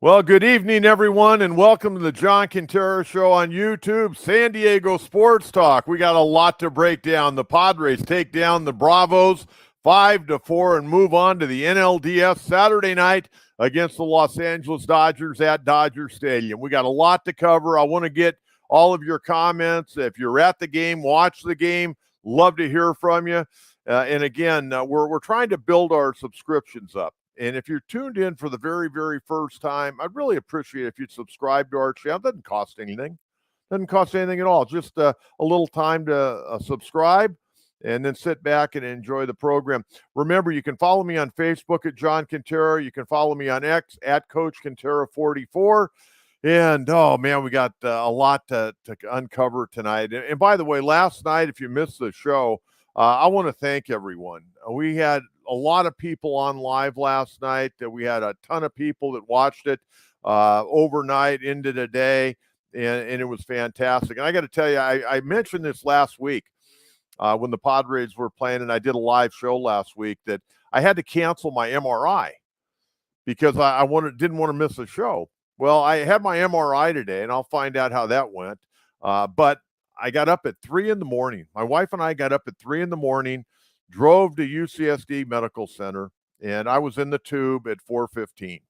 Well, good evening, everyone, and welcome to the John Kentera Show on YouTube, San Diego Sports Talk. We got a lot to break down. The Padres take down the Bravos 5-4 and move on to the NLDS Saturday night against the Los Angeles Dodgers at Dodger Stadium. We got a lot to cover. I want to get all of your comments. If you're at the game, watch the game. Love to hear from you. And again, we're trying to build our subscriptions up. And if you're tuned in for the very, very first time, I'd really appreciate it if you'd subscribe to our channel. It doesn't cost anything. Doesn't cost anything at all. Just a little time to subscribe and then sit back and enjoy the program. Remember, you can follow me on Facebook at John Kentera. You can follow me on X at Coach Kentera44. And, oh, man, we got a lot to uncover tonight. And by the way, last night, if you missed the show, I want to thank everyone. We had a lot of people on live last night. We had a ton of people that watched it overnight into the day, and it was fantastic. And I got to tell you, I mentioned this last week when the Padres were playing, and I did a live show last week, that I had to cancel my MRI because I didn't want to miss a show. Well, I had my MRI today, and I'll find out how that went. But I got up at 3 in the morning. My wife and I got up at 3 in the morning, drove to UCSD Medical Center, and I was in the tube at 4:15.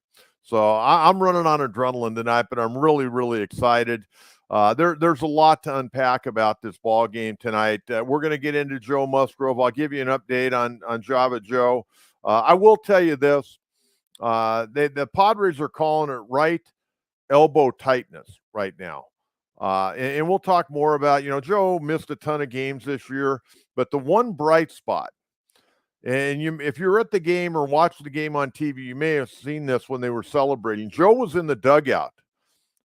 So I'm running on adrenaline tonight, but I'm really, really excited. There's a lot to unpack about this ball game tonight. We're going to get into Joe Musgrove. I'll give you an update on Java Joe. I will tell you this. The Padres are calling it right elbow tightness right now. And we'll talk more about, Joe missed a ton of games this year, but the one bright spot, and if you're at the game or watched the game on TV, you may have seen this when they were celebrating. Joe was in the dugout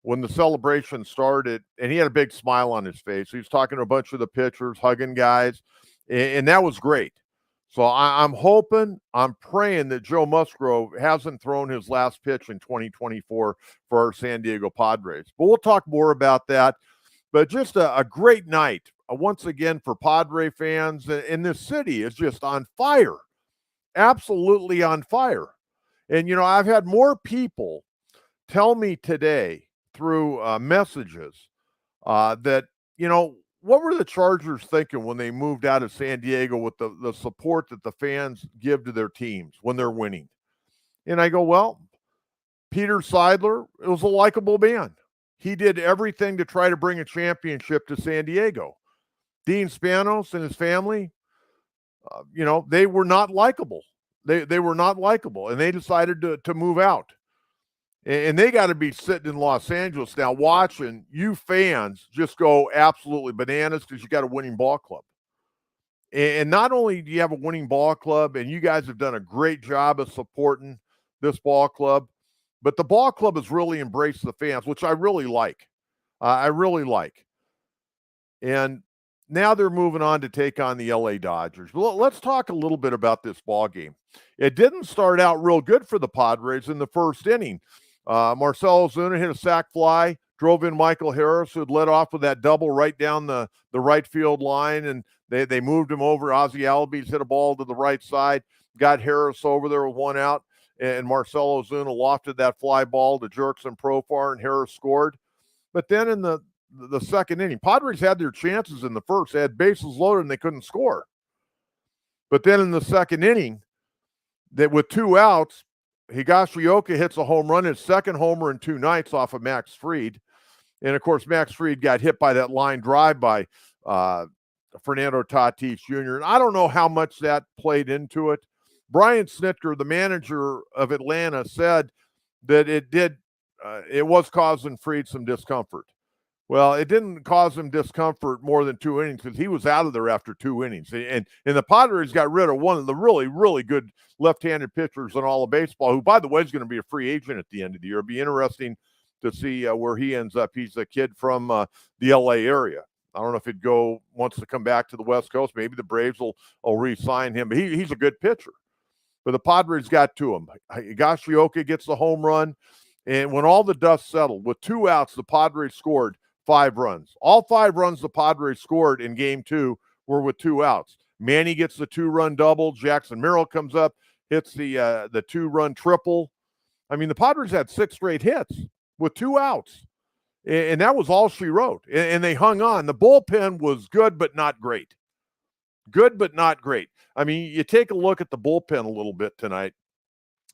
when the celebration started, and he had a big smile on his face. He was talking to a bunch of the pitchers, hugging guys, and that was great. So I'm hoping, I'm praying that Joe Musgrove hasn't thrown his last pitch in 2024 for our San Diego Padres. But we'll talk more about that. But just a great night, once again, for Padre fans. And this city is just on fire, absolutely on fire. And, I've had more people tell me today through messages that, what were the Chargers thinking when they moved out of San Diego with the support that the fans give to their teams when they're winning? And I go, well, Peter Seidler, it was a likable man. He did everything to try to bring a championship to San Diego. Dean Spanos and his family, they were not likable. They were not likable, and they decided to move out. And they got to be sitting in Los Angeles now watching you fans just go absolutely bananas because you got a winning ball club. And not only do you have a winning ball club, and you guys have done a great job of supporting this ball club, but the ball club has really embraced the fans, which I really like. I really like. And now they're moving on to take on the LA Dodgers. Well, let's talk a little bit about this ball game. It didn't start out real good for the Padres in the first inning. Marcell Ozuna hit a sac fly, drove in Michael Harris, who had led off with that double right down the right field line, and they moved him over. Ozzie Albies hit a ball to the right side, got Harris over there with one out, and Marcell Ozuna lofted that fly ball to Jurickson Profar, and Harris scored. But then in the second inning, Padres had their chances in the first. They had bases loaded, and they couldn't score. But then in the second inning, with two outs, Higashioka hits a home run, his second homer in 2 nights off of Max Fried. And, of course, Max Fried got hit by that line drive by Fernando Tatis Jr. And I don't know how much that played into it. Brian Snitker, the manager of Atlanta, said that it was causing Fried some discomfort. Well, it didn't cause him discomfort more than 2 innings because he was out of there after 2 innings. And the Padres got rid of one of the really, really good left-handed pitchers in all of baseball, who, by the way, is going to be a free agent at the end of the year. It'll be interesting to see where he ends up. He's a kid from the L.A. area. I don't know if he'd wants to come back to the West Coast. Maybe the Braves will re-sign him. But he's a good pitcher. But the Padres got to him. Higashioka gets the home run. And when all the dust settled, with 2 outs, the Padres scored 5 runs. All 5 runs the Padres scored in game 2 were with 2 outs. Manny gets the 2-run double. Jackson Merrill comes up, hits the 2-run triple. I mean, the Padres had 6 straight hits with 2 outs, and that was all she wrote. And they hung on. The bullpen was good, but not great. Good, but not great. I mean, you take a look at the bullpen a little bit tonight.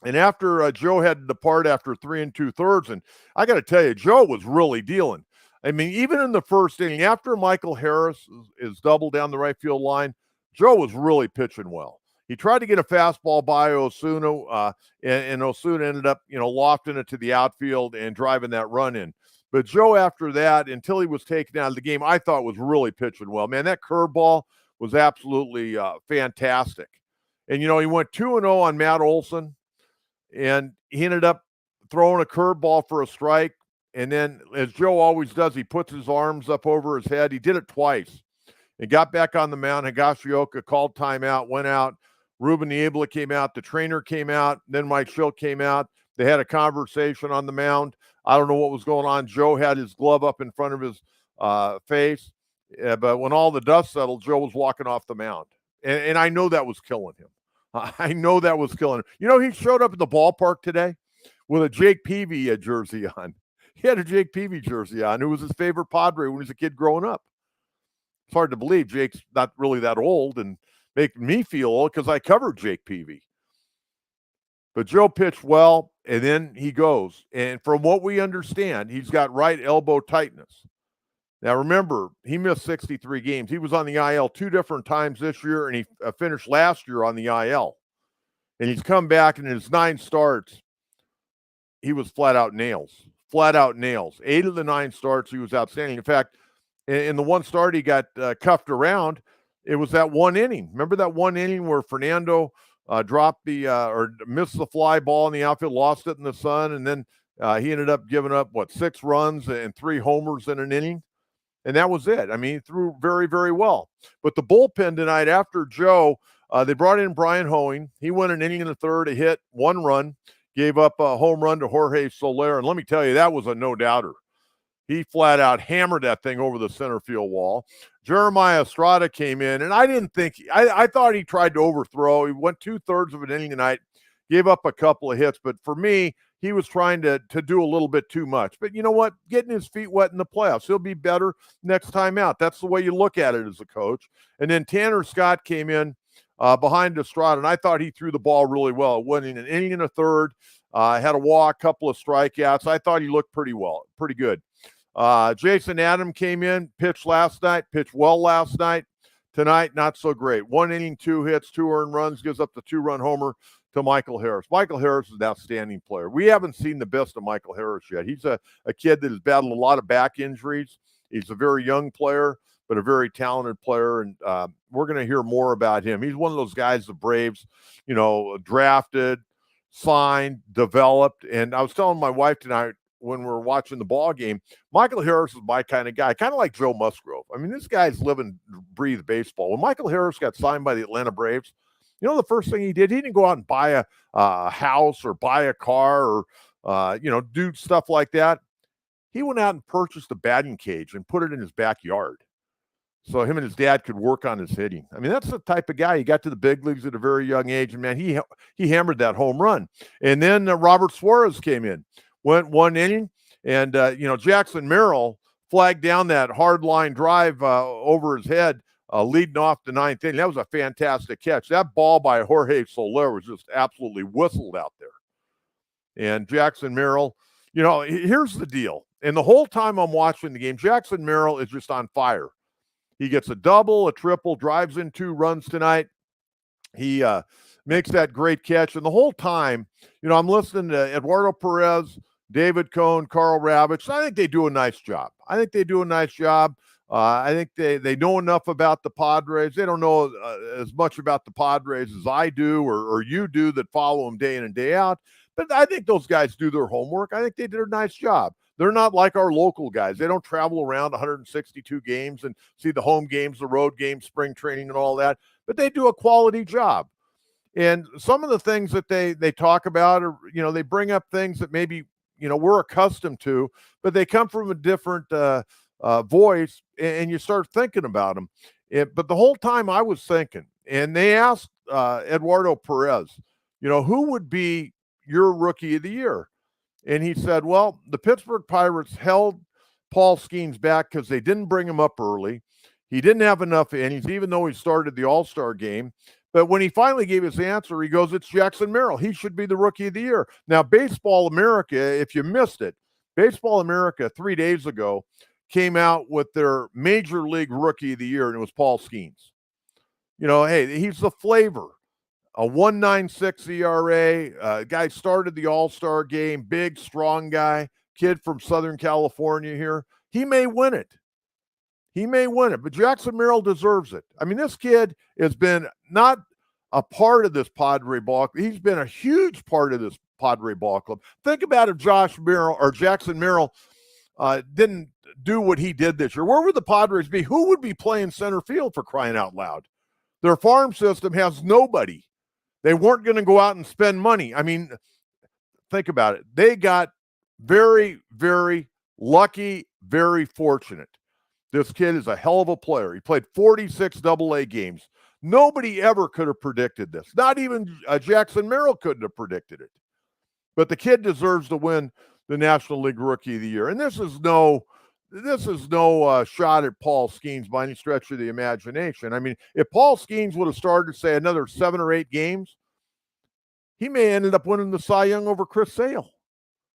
And after Joe had to depart after 3 2/3, and I got to tell you, Joe was really dealing. I mean, even in the first inning, after Michael Harris is doubled down the right field line, Joe was really pitching well. He tried to get a fastball by Osuna, and Osuna ended up, lofting it to the outfield and driving that run in. But Joe, after that, until he was taken out of the game, I thought was really pitching well. Man, that curveball was absolutely fantastic. And, he went 2-0 on Matt Olson, and he ended up throwing a curveball for a strike. And then, as Joe always does, he puts his arms up over his head. He did it twice. And got back on the mound. Higashioka called timeout, went out. Ruben Niebla came out. The trainer came out. Then Mike Schilt came out. They had a conversation on the mound. I don't know what was going on. Joe had his glove up in front of his face. But when all the dust settled, Joe was walking off the mound. And I know that was killing him. I know that was killing him. He showed up at the ballpark today with a Jake Peavy jersey on. He had a Jake Peavy jersey on. It was his favorite Padre when he was a kid growing up. It's hard to believe Jake's not really that old and making me feel old because I covered Jake Peavy. But Joe pitched well, and then he goes. And from what we understand, he's got right elbow tightness. Now, remember, he missed 63 games. He was on the IL 2 different times this year, and he finished last year on the IL. And he's come back, and in his 9 starts, he was flat out nails. 8 of the 9 starts, he was outstanding. In fact, in the one start he got cuffed around, it was that one inning. Remember that one inning where Fernando dropped or missed the fly ball in the outfield, lost it in the sun, and then he ended up giving up, 6 runs and 3 homers in an inning? And that was it. I mean, he threw very, very well. But the bullpen tonight, after Joe, they brought in Brian Hoeing. He went an inning and a third, a hit, 1 run, gave up a home run to Jorge Soler. And let me tell you, that was a no-doubter. He flat out hammered that thing over the center field wall. Jeremiah Estrada came in, and I thought he tried to overthrow. He went 2/3 of an inning tonight, gave up a couple of hits. But for me, he was trying to do a little bit too much. But you know what? Getting his feet wet in the playoffs. He'll be better next time out. That's the way you look at it as a coach. And then Tanner Scott came in behind Estrada, and I thought he threw the ball really well. It went in an inning and a third, had a walk, couple of strikeouts. I thought he looked pretty good. Jason Adam came in, pitched well last night. Tonight, not so great. 1 inning, 2 hits, 2 earned runs, gives up the 2-run homer to Michael Harris. Michael Harris is an outstanding player. We haven't seen the best of Michael Harris yet. He's a kid that has battled a lot of back injuries. He's a very young player, but a very talented player, and we're going to hear more about him. He's one of those guys the Braves, drafted, signed, developed, and I was telling my wife tonight when we were watching the ball game, Michael Harris is my kind of guy, kind of like Joe Musgrove. I mean, this guy's live and breathe baseball. When Michael Harris got signed by the Atlanta Braves, the first thing he did, he didn't go out and buy a house or buy a car or, do stuff like that. He went out and purchased a batting cage and put it in his backyard so him and his dad could work on his hitting. I mean, that's the type of guy. He got to the big leagues at a very young age, and, man, he hammered that home run. And then Robert Suarez came in, went 1 inning, and, Jackson Merrill flagged down that hard line drive over his head, leading off the 9th inning. That was a fantastic catch. That ball by Jorge Soler was just absolutely whistled out there. And Jackson Merrill, here's the deal. And the whole time I'm watching the game, Jackson Merrill is just on fire. He gets a double, a triple, drives in 2 runs tonight. He makes that great catch. And the whole time, I'm listening to Eduardo Perez, David Cohn, Carl Ravitch. I think they do a nice job. I think they know enough about the Padres. They don't know as much about the Padres as I do or you do that follow them day in and day out. But I think those guys do their homework. I think they did a nice job. They're not like our local guys. They don't travel around 162 games and see the home games, the road games, spring training and all that. But they do a quality job. And some of the things that they talk about are, they bring up things that maybe, we're accustomed to, but they come from a different voice, and you start thinking about them. But the whole time I was thinking, and they asked Eduardo Perez, who would be, your rookie of the year? And he said, well, the Pittsburgh Pirates held Paul Skeens back because they didn't bring him up early. He didn't have enough innings, even though he started the All-Star game. But when he finally gave his answer, he goes, it's Jackson Merrill. He should be the rookie of the year. Now, Baseball America, if you missed it, Baseball America 3 days ago came out with their Major League Rookie of the Year, and it was Paul Skeens. You know, hey, he's the flavor. A 1.96 ERA. Guy started the All-Star game, big, strong guy, kid from Southern California here. He may win it. He may win it, but Jackson Merrill deserves it. I mean, this kid has been not a part of this Padre ball club. He's been a huge part of this Padre ball club. Think about if Jackson Merrill didn't do what he did this year. Where would the Padres be? Who would be playing center field, for crying out loud? Their farm system has nobody. They weren't going to go out and spend money. I mean, think about it. They got very, very lucky, very fortunate. This kid is a hell of a player. He played 46 AA games. Nobody ever could have predicted this. Not even Jackson Merrill couldn't have predicted it. But the kid deserves to win the National League Rookie of the Year. And this is no shot at Paul Skeens by any stretch of the imagination. I mean, if Paul Skeens would have started, say, another 7 or 8 games, he may have ended up winning the Cy Young over Chris Sale.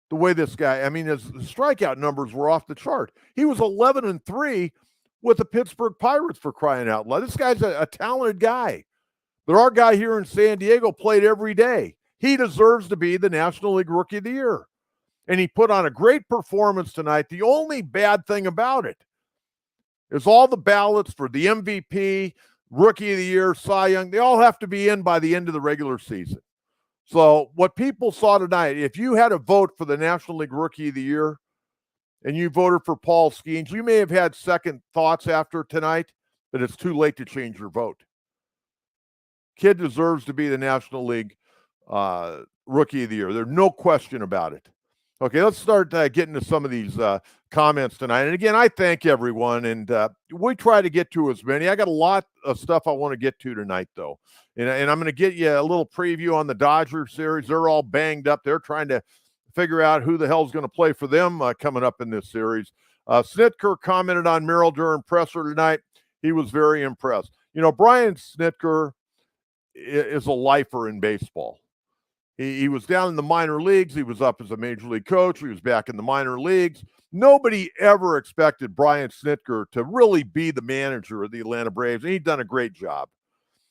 The way this guy, I mean, his strikeout numbers were off the chart. He was 11-3 with the Pittsburgh Pirates, for crying out loud. This guy's a talented guy. But our guy here in San Diego played every day. He deserves to be the National League Rookie of the Year. And he put on a great performance tonight. The only bad thing about it is all the ballots for the MVP, Rookie of the Year, Cy Young, they all have to be in by the end of the regular season. So what people saw tonight, if you had a vote for the National League Rookie of the Year and you voted for Paul Skeens, you may have had second thoughts after tonight, but it's too late to change your vote. Kid deserves to be the National League Rookie of the Year. There's no question about it. Okay, let's start getting to some of these comments tonight. And again, I thank everyone, and we try to get to as many. I got a lot of stuff I want to get to tonight, though. And I'm going to get you a little preview on the Dodgers series. They're all banged up. They're trying to figure out who the hell's going to play for them coming up in this series. Snitker commented on Merrill during presser tonight. He was very impressed. You know, Brian Snitker is a lifer in baseball. He was down in the minor leagues. He was up as a major league coach. He was back in the minor leagues. Nobody ever expected Brian Snitker to really be the manager of the Atlanta Braves, and he's done a great job.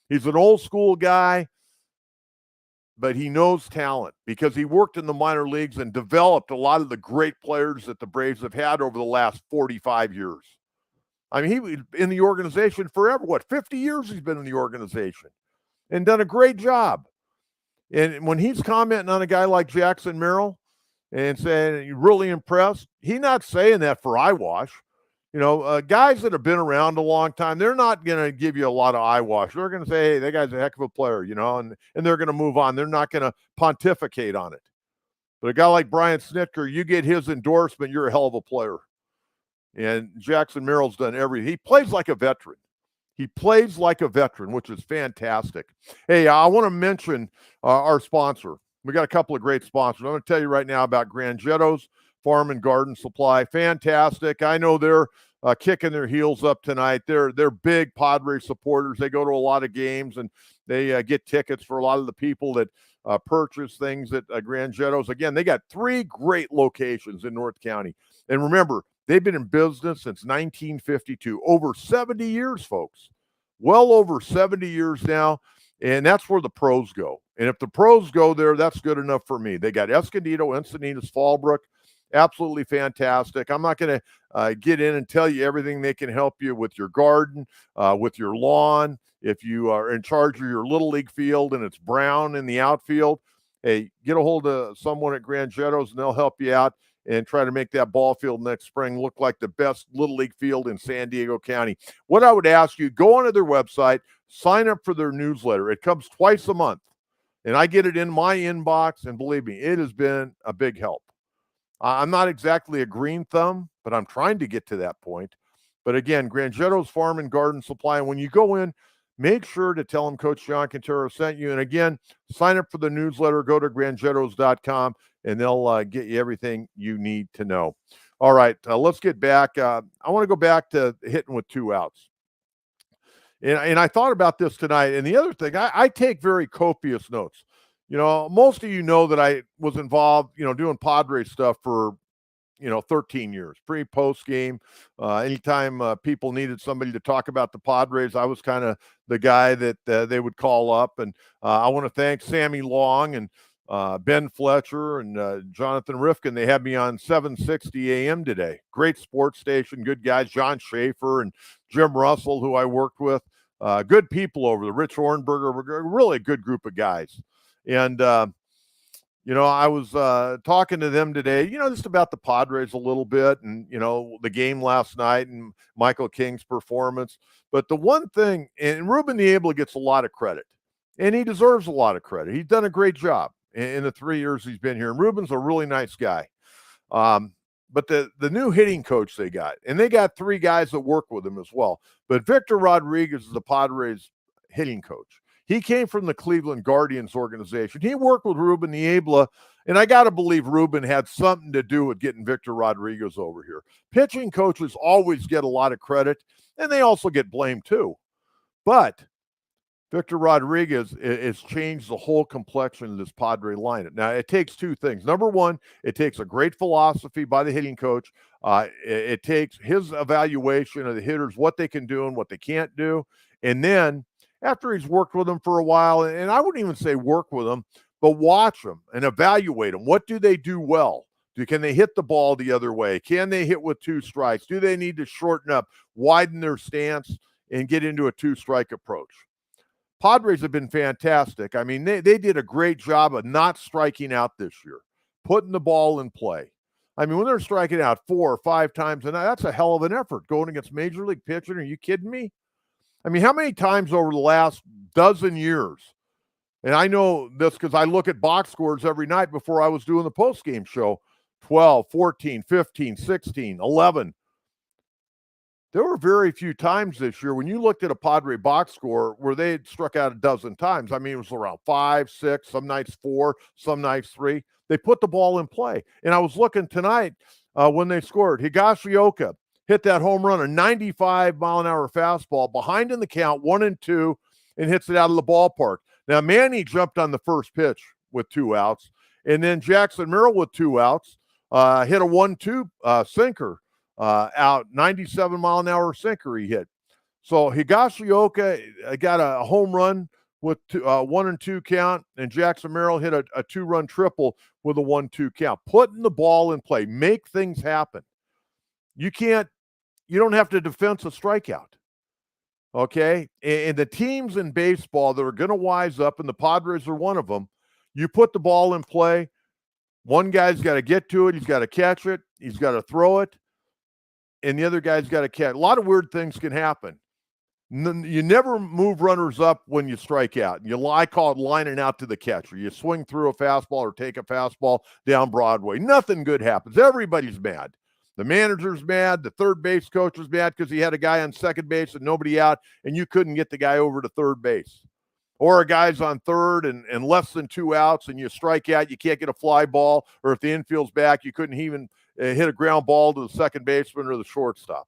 He's an old school guy, but he knows talent because he worked in the minor leagues and developed a lot of the great players that the Braves have had over the last 45 years. I mean, he was in the organization forever. 50 years he's been in the organization and done a great job. And when he's commenting on a guy like Jackson Merrill and saying you're really impressed, he's not saying that for eyewash. You know, guys that have been around a long time, they're not going to give you a lot of eyewash. They're going to say, hey, that guy's a heck of a player, you know, and they're going to move on. They're not going to pontificate on it. But a guy like Brian Snitker, you get his endorsement, you're a hell of a player. And Jackson Merrill's done everything. He plays like a veteran. He plays like a veteran, which is fantastic. Hey, I want to mention our sponsor. We got a couple of great sponsors. I'm going to tell you right now about Grangetto's Farm and Garden Supply. Fantastic. I know they're kicking their heels up tonight. They're big Padres supporters. They go to a lot of games, and they get tickets for a lot of the people that purchase things at Grangetto's. Again, they got 3 great locations in North County. And remember, they've been in business since 1952. Over 70 years, folks. Well over 70 years now. And that's where the pros go. And if the pros go there, that's good enough for me. They got Escondido, Encinitas, Fallbrook. Absolutely fantastic. I'm not going to get in and tell you everything they can help you with your garden, with your lawn. If you are in charge of your Little League field and it's brown in the outfield, hey, get a hold of someone at Grangetto's and they'll help you out and try to make that ball field next spring look like the best Little League field in San Diego County. What I would ask you, go onto their website, sign up for their newsletter. It comes twice a month, and I get it in my inbox, and believe me, it has been a big help. I'm not exactly a green thumb, but I'm trying to get to that point. But again, Grangetto's Farm and Garden Supply, and when you go in, make sure to tell them Coach John Kentera sent you. And again, sign up for the newsletter. Go to grangettos.com, and they'll get you everything you need to know. All right, let's get back. I want to go back to hitting with 2 outs. And I thought about this tonight. And the other thing, I take very copious notes. Most of you know that I was involved, doing Padres stuff for, 13 years, post game. Anytime people needed somebody to talk about the Padres, I was kind of the guy that they would call up. And I want to thank Sammy Long and Ben Fletcher and Jonathan Rifkin. They had me on 760 AM today. Great sports station, good guys. John Schaefer and Jim Russell, who I worked with. Good people over there. Rich Ornberger, really a good group of guys. And, I was talking to them today, just about the Padres a little bit and, the game last night and Michael King's performance. But the one thing, and Ruben Niebla gets a lot of credit, and he deserves a lot of credit. He's done a great job in the 3 years he's been here. And Ruben's a really nice guy. But the new hitting coach they got, and they got 3 guys that work with him as well. But Victor Rodriguez is the Padres hitting coach. He came from the Cleveland Guardians organization. He worked with Ruben Niebla, and I got to believe Ruben had something to do with getting Victor Rodriguez over here. Pitching coaches always get a lot of credit, and they also get blamed too. But Victor Rodriguez has changed the whole complexion of this Padre lineup. Now, it takes 2 things. Number one, it takes a great philosophy by the hitting coach. It takes his evaluation of the hitters, what they can do and what they can't do. And then after he's worked with them for a while, and I wouldn't even say work with them, but watch them and evaluate them. What do they do well? Can they hit the ball the other way? Can they hit with 2 strikes? Do they need to shorten up, widen their stance, and get into a 2-strike approach? Padres have been fantastic. I mean, they did a great job of not striking out this year, putting the ball in play. I mean, when they're striking out 4 or 5 times a night, that's a hell of an effort going against major league pitching. Are you kidding me? I mean, how many times over the last dozen years, and I know this because I look at box scores every night before I was doing the post-game show, 12, 14, 15, 16, 11. There were very few times this year when you looked at a Padre box score where they had struck out a dozen times. I mean, it was around 5, 6, some nights 4, some nights 3. They put the ball in play. And I was looking tonight when they scored. Higashioka hit that home run, a 95-mile-an-hour fastball, behind in the count, 1-2, and hits it out of the ballpark. Now, Manny jumped on the first pitch with 2 outs, and then Jackson Merrill with 2 outs hit a 1-2 sinker out, 97-mile-an-hour sinker he hit. So Higashioka got a home run with 1-2 count, and Jackson Merrill hit a 2-run triple with a 1-2 count. Putting the ball in play, make things happen. You don't have to defense a strikeout. Okay? And the teams in baseball that are going to wise up, and the Padres are one of them, you put the ball in play, one guy's got to get to it, he's got to catch it, he's got to throw it, and the other guy's got to catch. A lot of weird things can happen. You never move runners up when you strike out. I call it lining out to the catcher. You swing through a fastball or take a fastball down Broadway. Nothing good happens. Everybody's mad. The manager's mad. The third base coach is mad because he had a guy on second base and nobody out, and you couldn't get the guy over to third base. Or a guy's on third and less than 2 outs, and you strike out. You can't get a fly ball, or if the infield's back, you couldn't even hit a ground ball to the second baseman or the shortstop.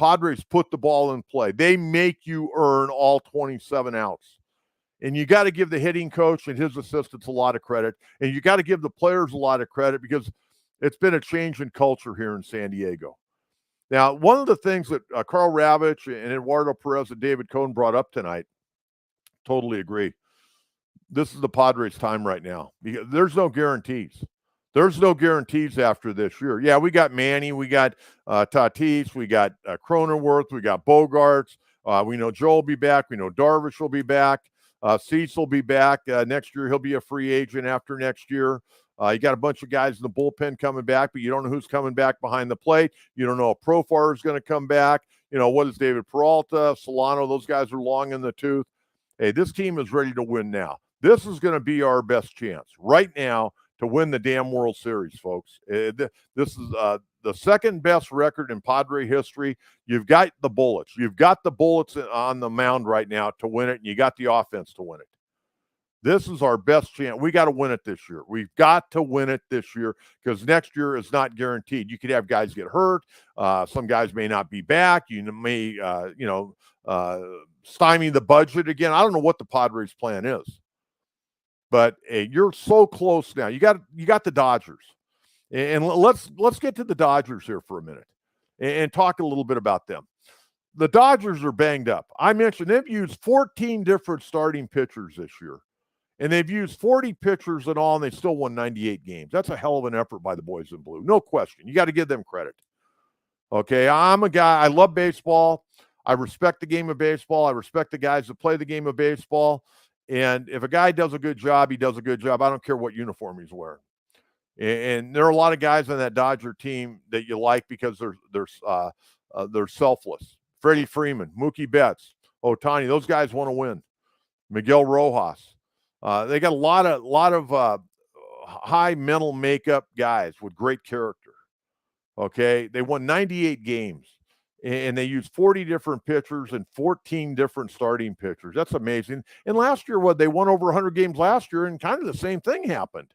Padres put the ball in play. They make you earn all 27 outs. And you got to give the hitting coach and his assistants a lot of credit. And you got to give the players a lot of credit because it's been a change in culture here in San Diego. Now, one of the things that Carl Ravitch and Eduardo Perez and David Cohn brought up tonight, totally agree. This is the Padres' time right now. There's no guarantees. There's no guarantees after this year. Yeah, we got Manny, we got Tatis, we got Cronenworth, we got Bogarts. We know Joe will be back. We know Darvish will be back. Cease will be back next year. He'll be a free agent after next year. You got a bunch of guys in the bullpen coming back, but you don't know who's coming back behind the plate. You don't know if Profar is going to come back. What is David Peralta, Solano? Those guys are long in the tooth. Hey, this team is ready to win now. This is going to be our best chance right now to win the damn World Series, folks. This is the second best record in Padre history. You've got the bullets. You've got the bullets on the mound right now to win it, and you got the offense to win it. This is our best chance. We got to win it this year. We've got to win it this year because next year is not guaranteed. You could have guys get hurt. Some guys may not be back. You may, stymie the budget again. I don't know what the Padres' plan is, but hey, you're so close now. You got the Dodgers, and let's get to the Dodgers here for a minute and talk a little bit about them. The Dodgers are banged up. I mentioned they've used 14 different starting pitchers this year. And they've used 40 pitchers in all, and they still won 98 games. That's a hell of an effort by the boys in blue. No question. You got to give them credit. Okay, I'm a guy, I love baseball. I respect the game of baseball. I respect the guys that play the game of baseball. And if a guy does a good job, he does a good job. I don't care what uniform he's wearing. And there are a lot of guys on that Dodger team that you like because they're selfless. Freddie Freeman, Mookie Betts, Ohtani, those guys want to win. Miguel Rojas. They got a lot of high mental makeup guys with great character. Okay, they won 98 games, and they used 40 different pitchers and 14 different starting pitchers. That's amazing. And last year, they won over 100 games last year, and kind of the same thing happened.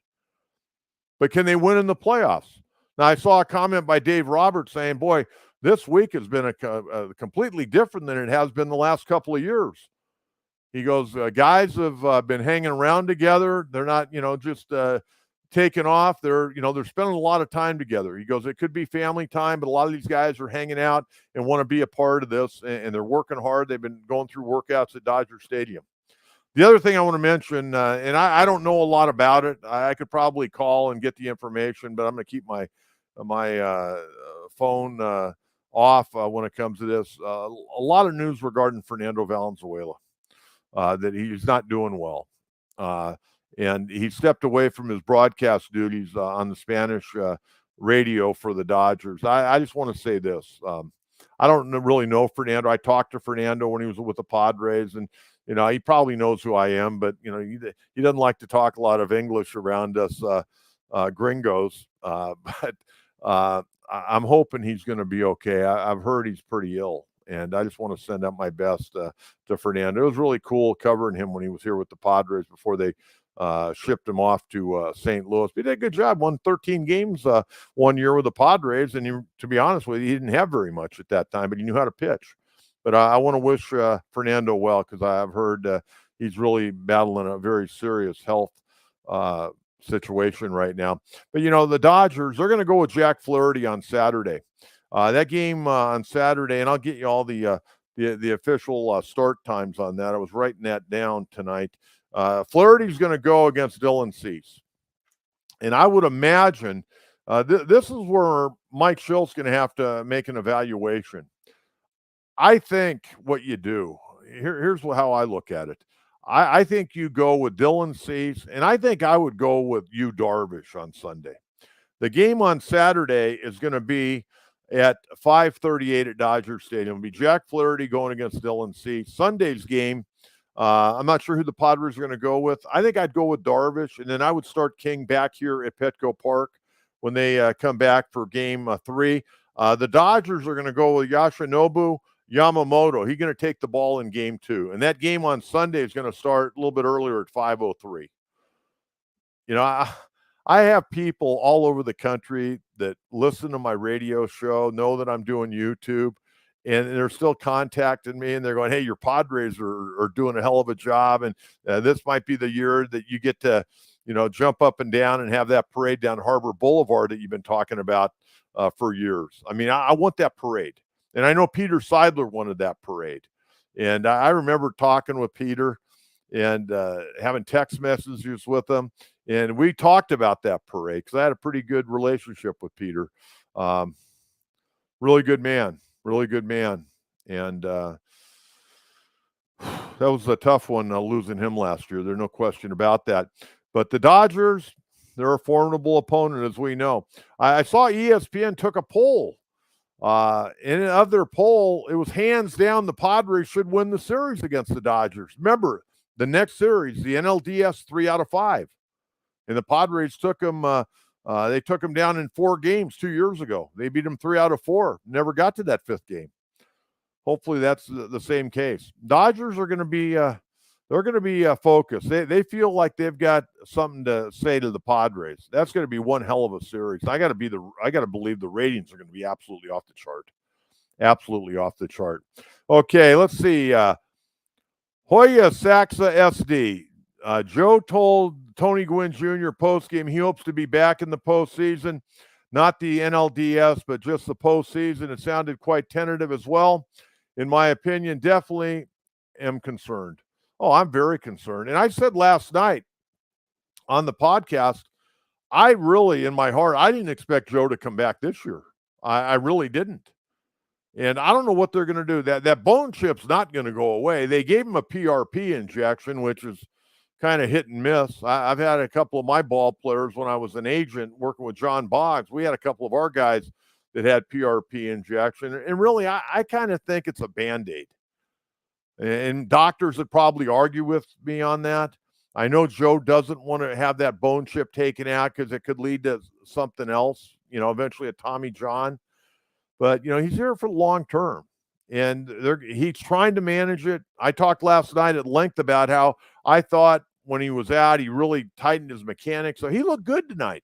But can they win in the playoffs? Now, I saw a comment by Dave Roberts saying, "Boy, this week has been a completely different than it has been the last couple of years." He goes, guys have been hanging around together. They're not, just taking off. They're spending a lot of time together. He goes, it could be family time, but a lot of these guys are hanging out and want to be a part of this, and they're working hard. They've been going through workouts at Dodger Stadium. The other thing I want to mention, and I don't know a lot about it. I could probably call and get the information, but I'm going to keep my phone off when it comes to this. A lot of news regarding Fernando Valenzuela. That he's not doing well. And he stepped away from his broadcast duties on the Spanish radio for the Dodgers. I just want to say this. I don't really know Fernando. I talked to Fernando when he was with the Padres, and, he probably knows who I am, but, he doesn't like to talk a lot of English around us gringos. But I'm hoping he's going to be okay. I've heard he's pretty ill. And I just want to send out my best to Fernando. It was really cool covering him when he was here with the Padres before they shipped him off to St. Louis. But he did a good job. Won 13 games 1 year with the Padres. And to be honest with you, he didn't have very much at that time, but he knew how to pitch. But I want to wish Fernando well because I've heard he's really battling a very serious health situation right now. But, the Dodgers, they're going to go with Jack Flaherty on Saturday. That game on Saturday, and I'll get you all the official start times on that. I was writing that down tonight. Flaherty's going to go against Dylan Cease. And I would imagine this is where Mike Schultz's going to have to make an evaluation. I think what you do, here's how I look at it. I think you go with Dylan Cease, and I think I would go with Yu Darvish on Sunday. The game on Saturday is going to be at 5:38 at Dodger Stadium. It'll be Jack Flaherty going against Dylan Cease. Sunday's game, I'm not sure who the Padres are going to go with. I think I'd go with Darvish, and then I would start King back here at Petco Park when they come back for game 3. The Dodgers are going to go with Yoshinobu Yamamoto. He's going to take the ball in game 2. And that game on Sunday is going to start a little bit earlier at 5:03. I have people all over the country that listen to my radio show, know that I'm doing YouTube, and they're still contacting me, and they're going, hey, your Padres are doing a hell of a job, and this might be the year that you get to, jump up and down and have that parade down Harbor Boulevard that you've been talking about for years. I mean, I want that parade. And I know Peter Seidler wanted that parade. And I remember talking with Peter and having text messages with him. And we talked about that parade because I had a pretty good relationship with Peter. Really good man. And that was a tough one, losing him last year. There's no question about that. But the Dodgers, they're a formidable opponent, as we know. I saw ESPN took a poll. And of their poll, it was hands down the Padres should win the series against the Dodgers. Remember, the next series, the NLDS 3 out of 5. And the Padres took them They took them down in 4 games 2 years ago. They beat them 3 out of 4. Never got to that 5th game. Hopefully that's the same case. Dodgers are going to be they're going to be focused. They feel like they've got something to say to the Padres. That's going to be one hell of a series. I got to believe the ratings are going to be absolutely off the chart. Absolutely off the chart. Okay, let's see. Hoya Saxa SD. Joe told Tony Gwynn Jr. postgame he hopes to be back in the postseason, not the NLDS, but just the postseason. It sounded quite tentative as well. In my opinion, definitely am concerned. Oh, I'm very concerned. And I said last night on the podcast, I really, in my heart, I didn't expect Joe to come back this year. I really didn't. And I don't know what they're going to do. That bone chip's not going to go away. They gave him a PRP injection, which is kind of hit and miss. I've had a couple of my ball players when I was an agent working with John Boggs. We had a couple of our guys that had PRP injection. And really, I kind of think it's a Band-Aid. And doctors would probably argue with me on that. I know Joe doesn't want to have that bone chip taken out because it could lead to something else, eventually a Tommy John. But, he's here for the long term. And he's trying to manage it. I talked last night at length about how I thought when he was out, he really tightened his mechanics. So he looked good tonight.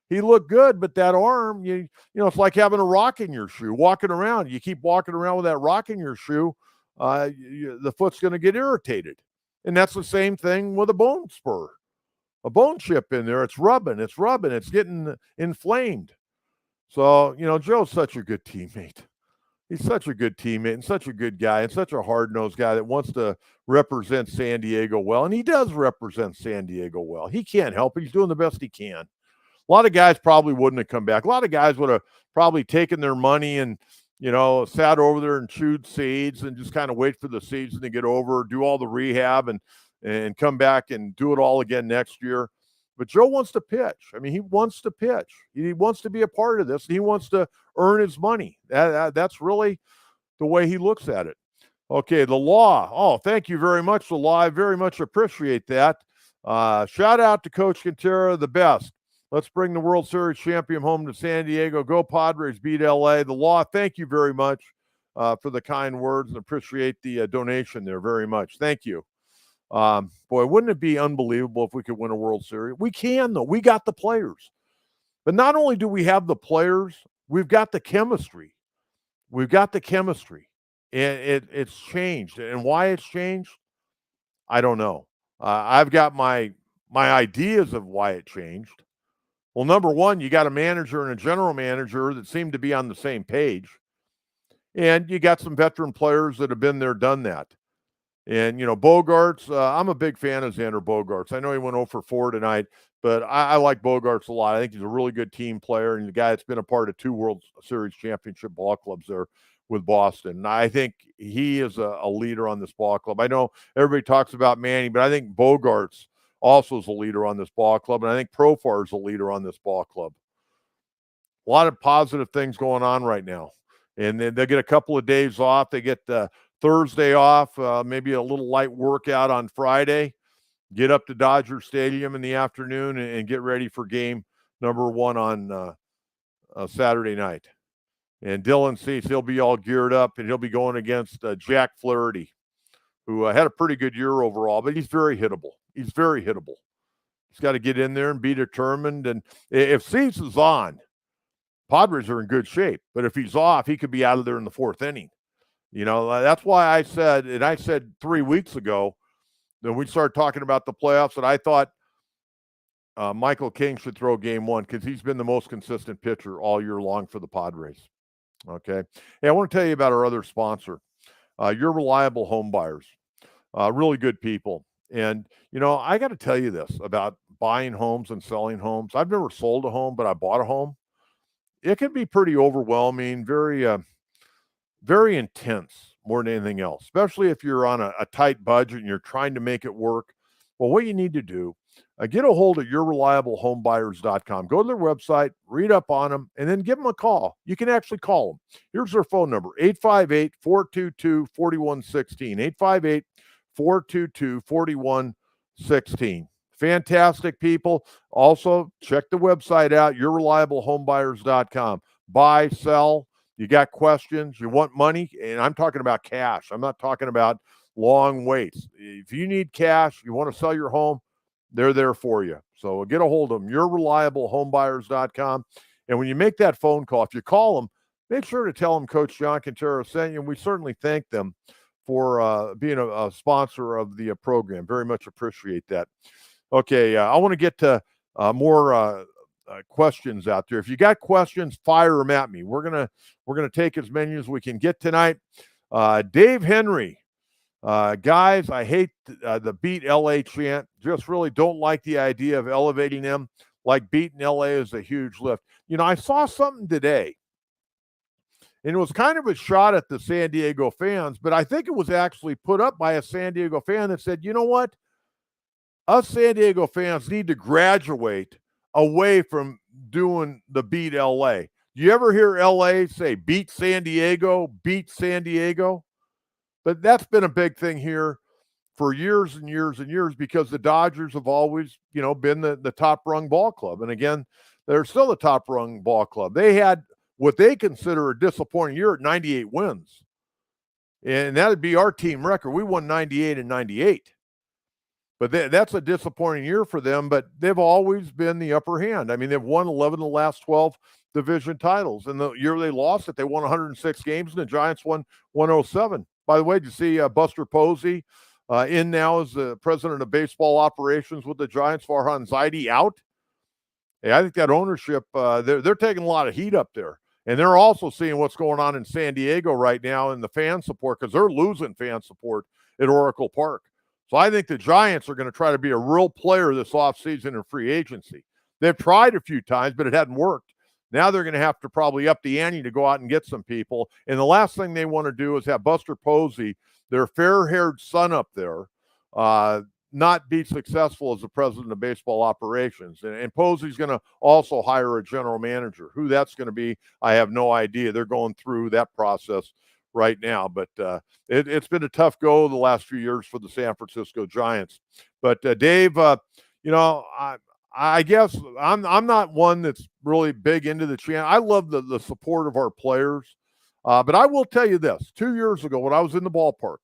He looked good, but that arm, it's like having a rock in your shoe, walking around. You keep walking around with that rock in your shoe, the foot's going to get irritated. And that's the same thing with a bone spur. A bone chip in there, it's rubbing, it's getting inflamed. So, Joe's such a good teammate. He's such a good teammate and such a good guy and such a hard-nosed guy that wants to represent San Diego well. And he does represent San Diego well. He can't help it. He's doing the best he can. A lot of guys probably wouldn't have come back. A lot of guys would have probably taken their money and, sat over there and chewed seeds and just kind of wait for the season to get over, do all the rehab and come back and do it all again next year. But Joe wants to pitch. I mean, he wants to pitch. He wants to be a part of this. He wants to earn his money. That's really the way he looks at it. Okay, the law. Oh, thank you very much, the law. I very much appreciate that. Shout out to Coach Kentera, the best. Let's bring the World Series champion home to San Diego. Go Padres, beat LA. The law, thank you very much for the kind words and appreciate the donation there very much. Thank you. Boy, wouldn't it be unbelievable if we could win a World Series? We can, though. We got the players. But not only do we have the players, we've got the chemistry. We've got the chemistry. And it's changed. And why it's changed, I don't know. I've got my ideas of why it changed. Well, number one, you got a manager and a general manager that seem to be on the same page. And you got some veteran players that have been there, done that. And, Bogarts, I'm a big fan of Xander Bogarts. I know he went 0 for 4 tonight, but I like Bogarts a lot. I think he's a really good team player and the guy that's been a part of 2 World Series championship ball clubs there with Boston. And I think he is a leader on this ball club. I know everybody talks about Manny, but I think Bogarts also is a leader on this ball club, and I think Profar is a leader on this ball club. A lot of positive things going on right now. And then they get a couple of days off. They get Thursday off, maybe a little light workout on Friday, get up to Dodger Stadium in the afternoon and get ready for game number 1 on Saturday night. And Dylan Cease, he'll be all geared up, and he'll be going against Jack Flaherty, who had a pretty good year overall, but he's very hittable. He's very hittable. He's got to get in there and be determined. And if Cease is on, Padres are in good shape. But if he's off, he could be out of there in the 4th inning. That's why I said 3 weeks ago that we started talking about the playoffs, that I thought Michael King should throw game 1 because he's been the most consistent pitcher all year long for the Padres. Okay. Hey, I want to tell you about our other sponsor, Your Reliable Home Buyers. Really good people. And, I got to tell you this about buying homes and selling homes. I've never sold a home, but I bought a home. It can be pretty overwhelming, very very intense more than anything else, especially if you're on a tight budget and you're trying to make it work. Well, what you need to do, get a hold of yourreliablehomebuyers.com. Go to their website, read up on them, and then give them a call. You can actually call them. Here's their phone number, 858-422-4116, 858-422-4116. Fantastic people. Also, check the website out, yourreliablehomebuyers.com. Buy, sell. You got questions, you want money, and I'm talking about cash. I'm not talking about long waits. If you need cash, you want to sell your home, they're there for you. So get a hold of them, yourreliablehomebuyers.com. And when you make that phone call, if you call them, make sure to tell them Coach John Kentera sent you. And we certainly thank them for being a sponsor of the program. Very much appreciate that. Okay, I want to get to more questions out there. If you got questions, fire them at me. We're gonna take as many as we can get tonight. Dave Henry, guys, I hate the beat LA chant. Just really don't like the idea of elevating them. Like beating LA is a huge lift. You know, I saw something today, and it was kind of a shot at the San Diego fans, but I think it was actually put up by a San Diego fan that said, you know what? Us San Diego fans need to graduate away from doing the beat LA. You ever hear LA say beat San Diego, beat San Diego? But that's been a big thing here for years and years and years because the Dodgers have always, been the top-rung ball club. And again, they're still the top-rung ball club. They had what they consider a disappointing year at 98 wins. And that would be our team record. We won 98 and 98. But that's a disappointing year for them, but they've always been the upper hand. I mean, they've won 11 of the last 12 division titles. And the year they lost it, they won 106 games, and the Giants won 107. By the way, did you see Buster Posey in now as the president of baseball operations with the Giants, Farhan Zaidi out? Hey, I think that ownership, they're taking a lot of heat up there. And they're also seeing what's going on in San Diego right now in the fan support because they're losing fan support at Oracle Park. So I think the Giants are going to try to be a real player this offseason in free agency. They've tried a few times, but it hadn't worked. Now they're going to have to probably up the ante to go out and get some people. And the last thing they want to do is have Buster Posey, their fair-haired son up there, not be successful as the president of baseball operations. And Posey's going to also hire a general manager. Who that's going to be, I have no idea. They're going through that process right now. But it's been a tough go the last few years for the San Francisco Giants. But Dave, I guess I'm not one that's really big into the chant. I love the support of our players. But I will tell you this. 2 years ago when I was in the ballpark,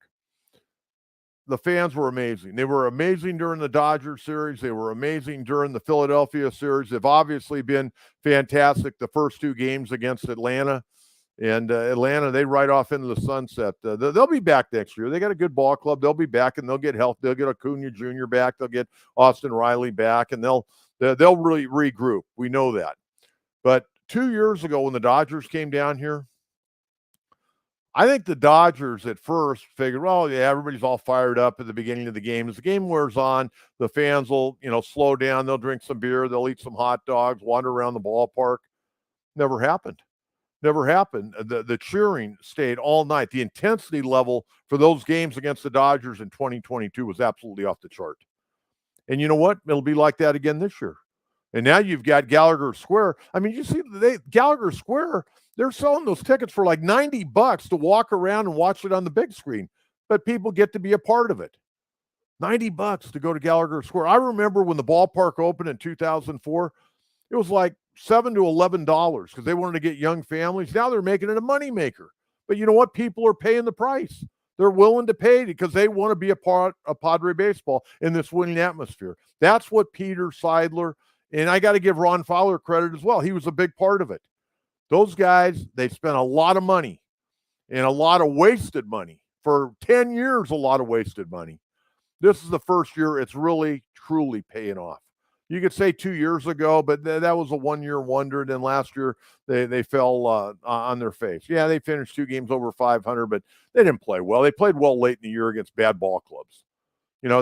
the fans were amazing. They were amazing during the Dodgers series. They were amazing during the Philadelphia series. They've obviously been fantastic the first two games against Atlanta. And Atlanta, they ride off into the sunset. They'll be back next year. They got a good ball club. They'll be back, and they'll get help. They'll get Acuna Jr. back. They'll get Austin Riley back, and they'll really regroup. We know that. But 2 years ago when the Dodgers came down here, I think the Dodgers at first figured, well, yeah, everybody's all fired up at the beginning of the game. As the game wears on, the fans will, slow down. They'll drink some beer. They'll eat some hot dogs, wander around the ballpark. Never happened. Never happened. The cheering stayed all night. The intensity level for those games against the Dodgers in 2022 was absolutely off the chart. And you know what? It'll be like that again this year. And now you've got Gallagher Square. I mean, you see, Gallagher Square, they're selling those tickets for like $90 to walk around and watch it on the big screen. But people get to be a part of it. $90 to go to Gallagher Square. I remember when the ballpark opened in 2004, it was like $7 to $11 because they wanted to get young families. Now they're making it a moneymaker. But you know what? People are paying the price. They're willing to pay because they want to be a part of Padre baseball in this winning atmosphere. That's what Peter Seidler, and I got to give Ron Fowler credit as well. He was a big part of it. Those guys, they spent a lot of money and a lot of wasted money. For 10 years, a lot of wasted money. This is the first year it's really, truly paying off. You could say 2 years ago, but that was a one-year wonder. Then last year, they fell on their face. Yeah, they finished 2 games over 500, but they didn't play well. They played well late in the year against bad ball clubs.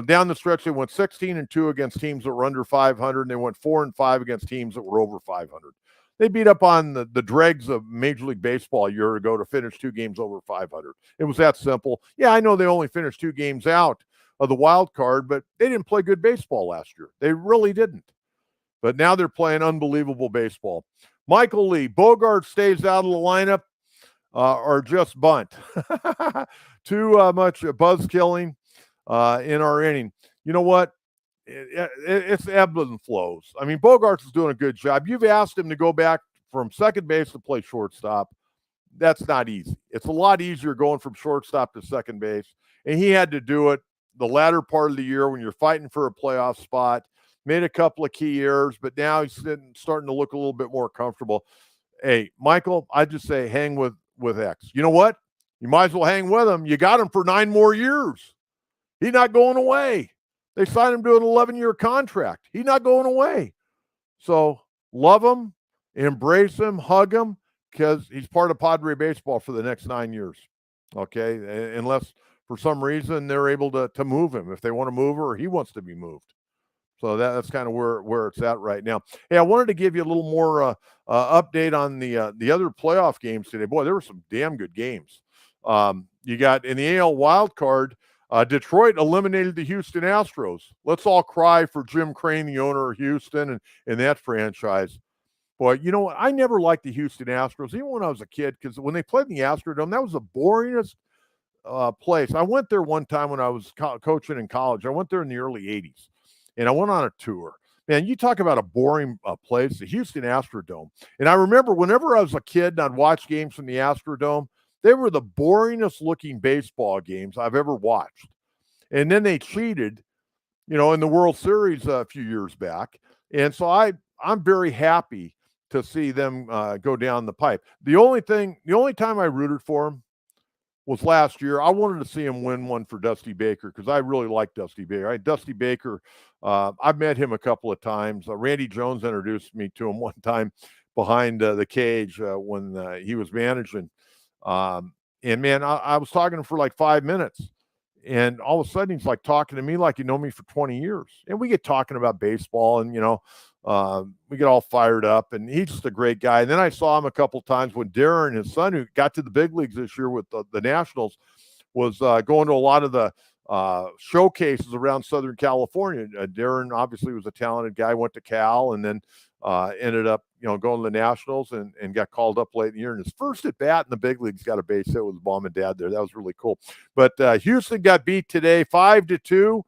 Down the stretch, they went 16-2 against teams that were under 500, and they went 4-5 against teams that were over 500. They beat up on the dregs of Major League Baseball a year ago to finish 2 games over 500. It was that simple. Yeah, I know they only finished 2 games out of the wild card, but they didn't play good baseball last year. They really didn't. But now they're playing unbelievable baseball. Michael Lee, Bogart stays out of the lineup or just bunt. Too much buzz killing in our inning. You know what? it's ebb and flows. I mean, Bogaerts is doing a good job. You've asked him to go back from second base to play shortstop. That's not easy. It's a lot easier going from shortstop to second base. And he had to do it the latter part of the year when you're fighting for a playoff spot. Made a couple of key errors, but now he's starting to look a little bit more comfortable. Hey, Michael, I just say hang with X. You know what? You might as well hang with him. You got him for 9 more years. He's not going away. They signed him to an 11-year contract. He's not going away. So love him, embrace him, hug him, because he's part of Padre baseball for the next 9 years. Okay? Unless for some reason they're able to move him if they want to move or he wants to be moved. So that's kind of where it's at right now. Hey, I wanted to give you a little more update on the other playoff games today. Boy, there were some damn good games. You got in the AL wild card, Detroit eliminated the Houston Astros. Let's all cry for Jim Crane, the owner of Houston and that franchise. Boy, you know what? I never liked the Houston Astros, even when I was a kid, because when they played in the Astrodome, that was the boringest place. I went there one time when I was coaching in college. I went there in the early 80s. And I went on a tour. Man, you talk about a boring place, the Houston Astrodome. And I remember whenever I was a kid and I'd watch games from the Astrodome, they were the boringest looking baseball games I've ever watched. And then they cheated, in the World Series a few years back. And so I'm very happy to see them go down the pipe. The only time I rooted for them was last year. I wanted to see him win one for Dusty Baker because I really like Dusty Baker. Dusty Baker, I've met him a couple of times. Randy Jones introduced me to him one time behind the cage when he was managing. And, man, I was talking to him for like 5 minutes. And all of a sudden, he's like talking to me like he known me for 20 years. And we get talking about baseball and, we get all fired up. And he's just a great guy. And then I saw him a couple of times when Darren, his son, who got to the big leagues this year with the Nationals, was going to a lot of the showcases around Southern California. Darren obviously was a talented guy, went to Cal, and then ended up, going to the Nationals and got called up late in the year. And his first at bat in the big leagues got a base hit with his mom and dad there. That was really cool. But Houston got beat today, 5-2.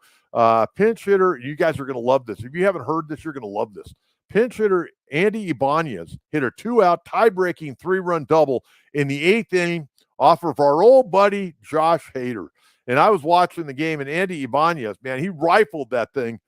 Pinch hitter, you guys are going to love this. If you haven't heard this, you're going to love this. Pinch hitter Andy Ibanez hit a 2-out tie-breaking 3-run double in the 8th inning off of our old buddy Josh Hader. And I was watching the game, and Andy Ibanez, man, he rifled that thing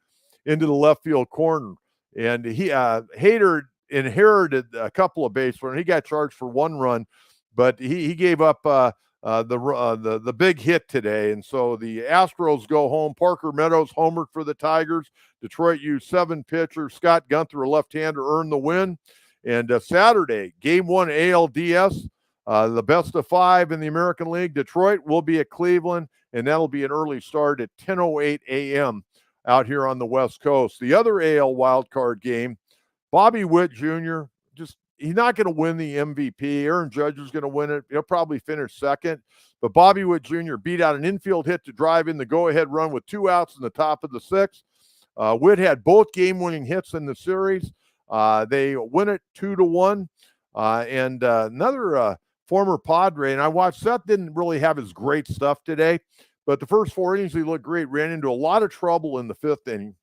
into the left field corner. And Hader inherited a couple of base runners. He got charged for 1 run, but he gave up the big hit today. And so the Astros go home. Parker Meadows homered for the Tigers. Detroit used 7 pitchers. Scott Gunther, a left-hander, earned the win. And Saturday, Game 1 ALDS, the best of 5 in the American League. Detroit will be at Cleveland, and that'll be an early start at 10:08 a.m. out here on the West Coast. The other AL wildcard game, Bobby Witt Jr., he's not going to win the MVP. Aaron Judge is going to win it. He'll probably finish second. But Bobby Witt Jr. beat out an infield hit to drive in the go-ahead run with 2 outs in the top of the 6th. Witt had both game-winning hits in the series. They win it 2-1. And another former Padre, and I watched Seth didn't really have his great stuff today, but the first 4 innings he looked great. Ran into a lot of trouble in the 5th inning.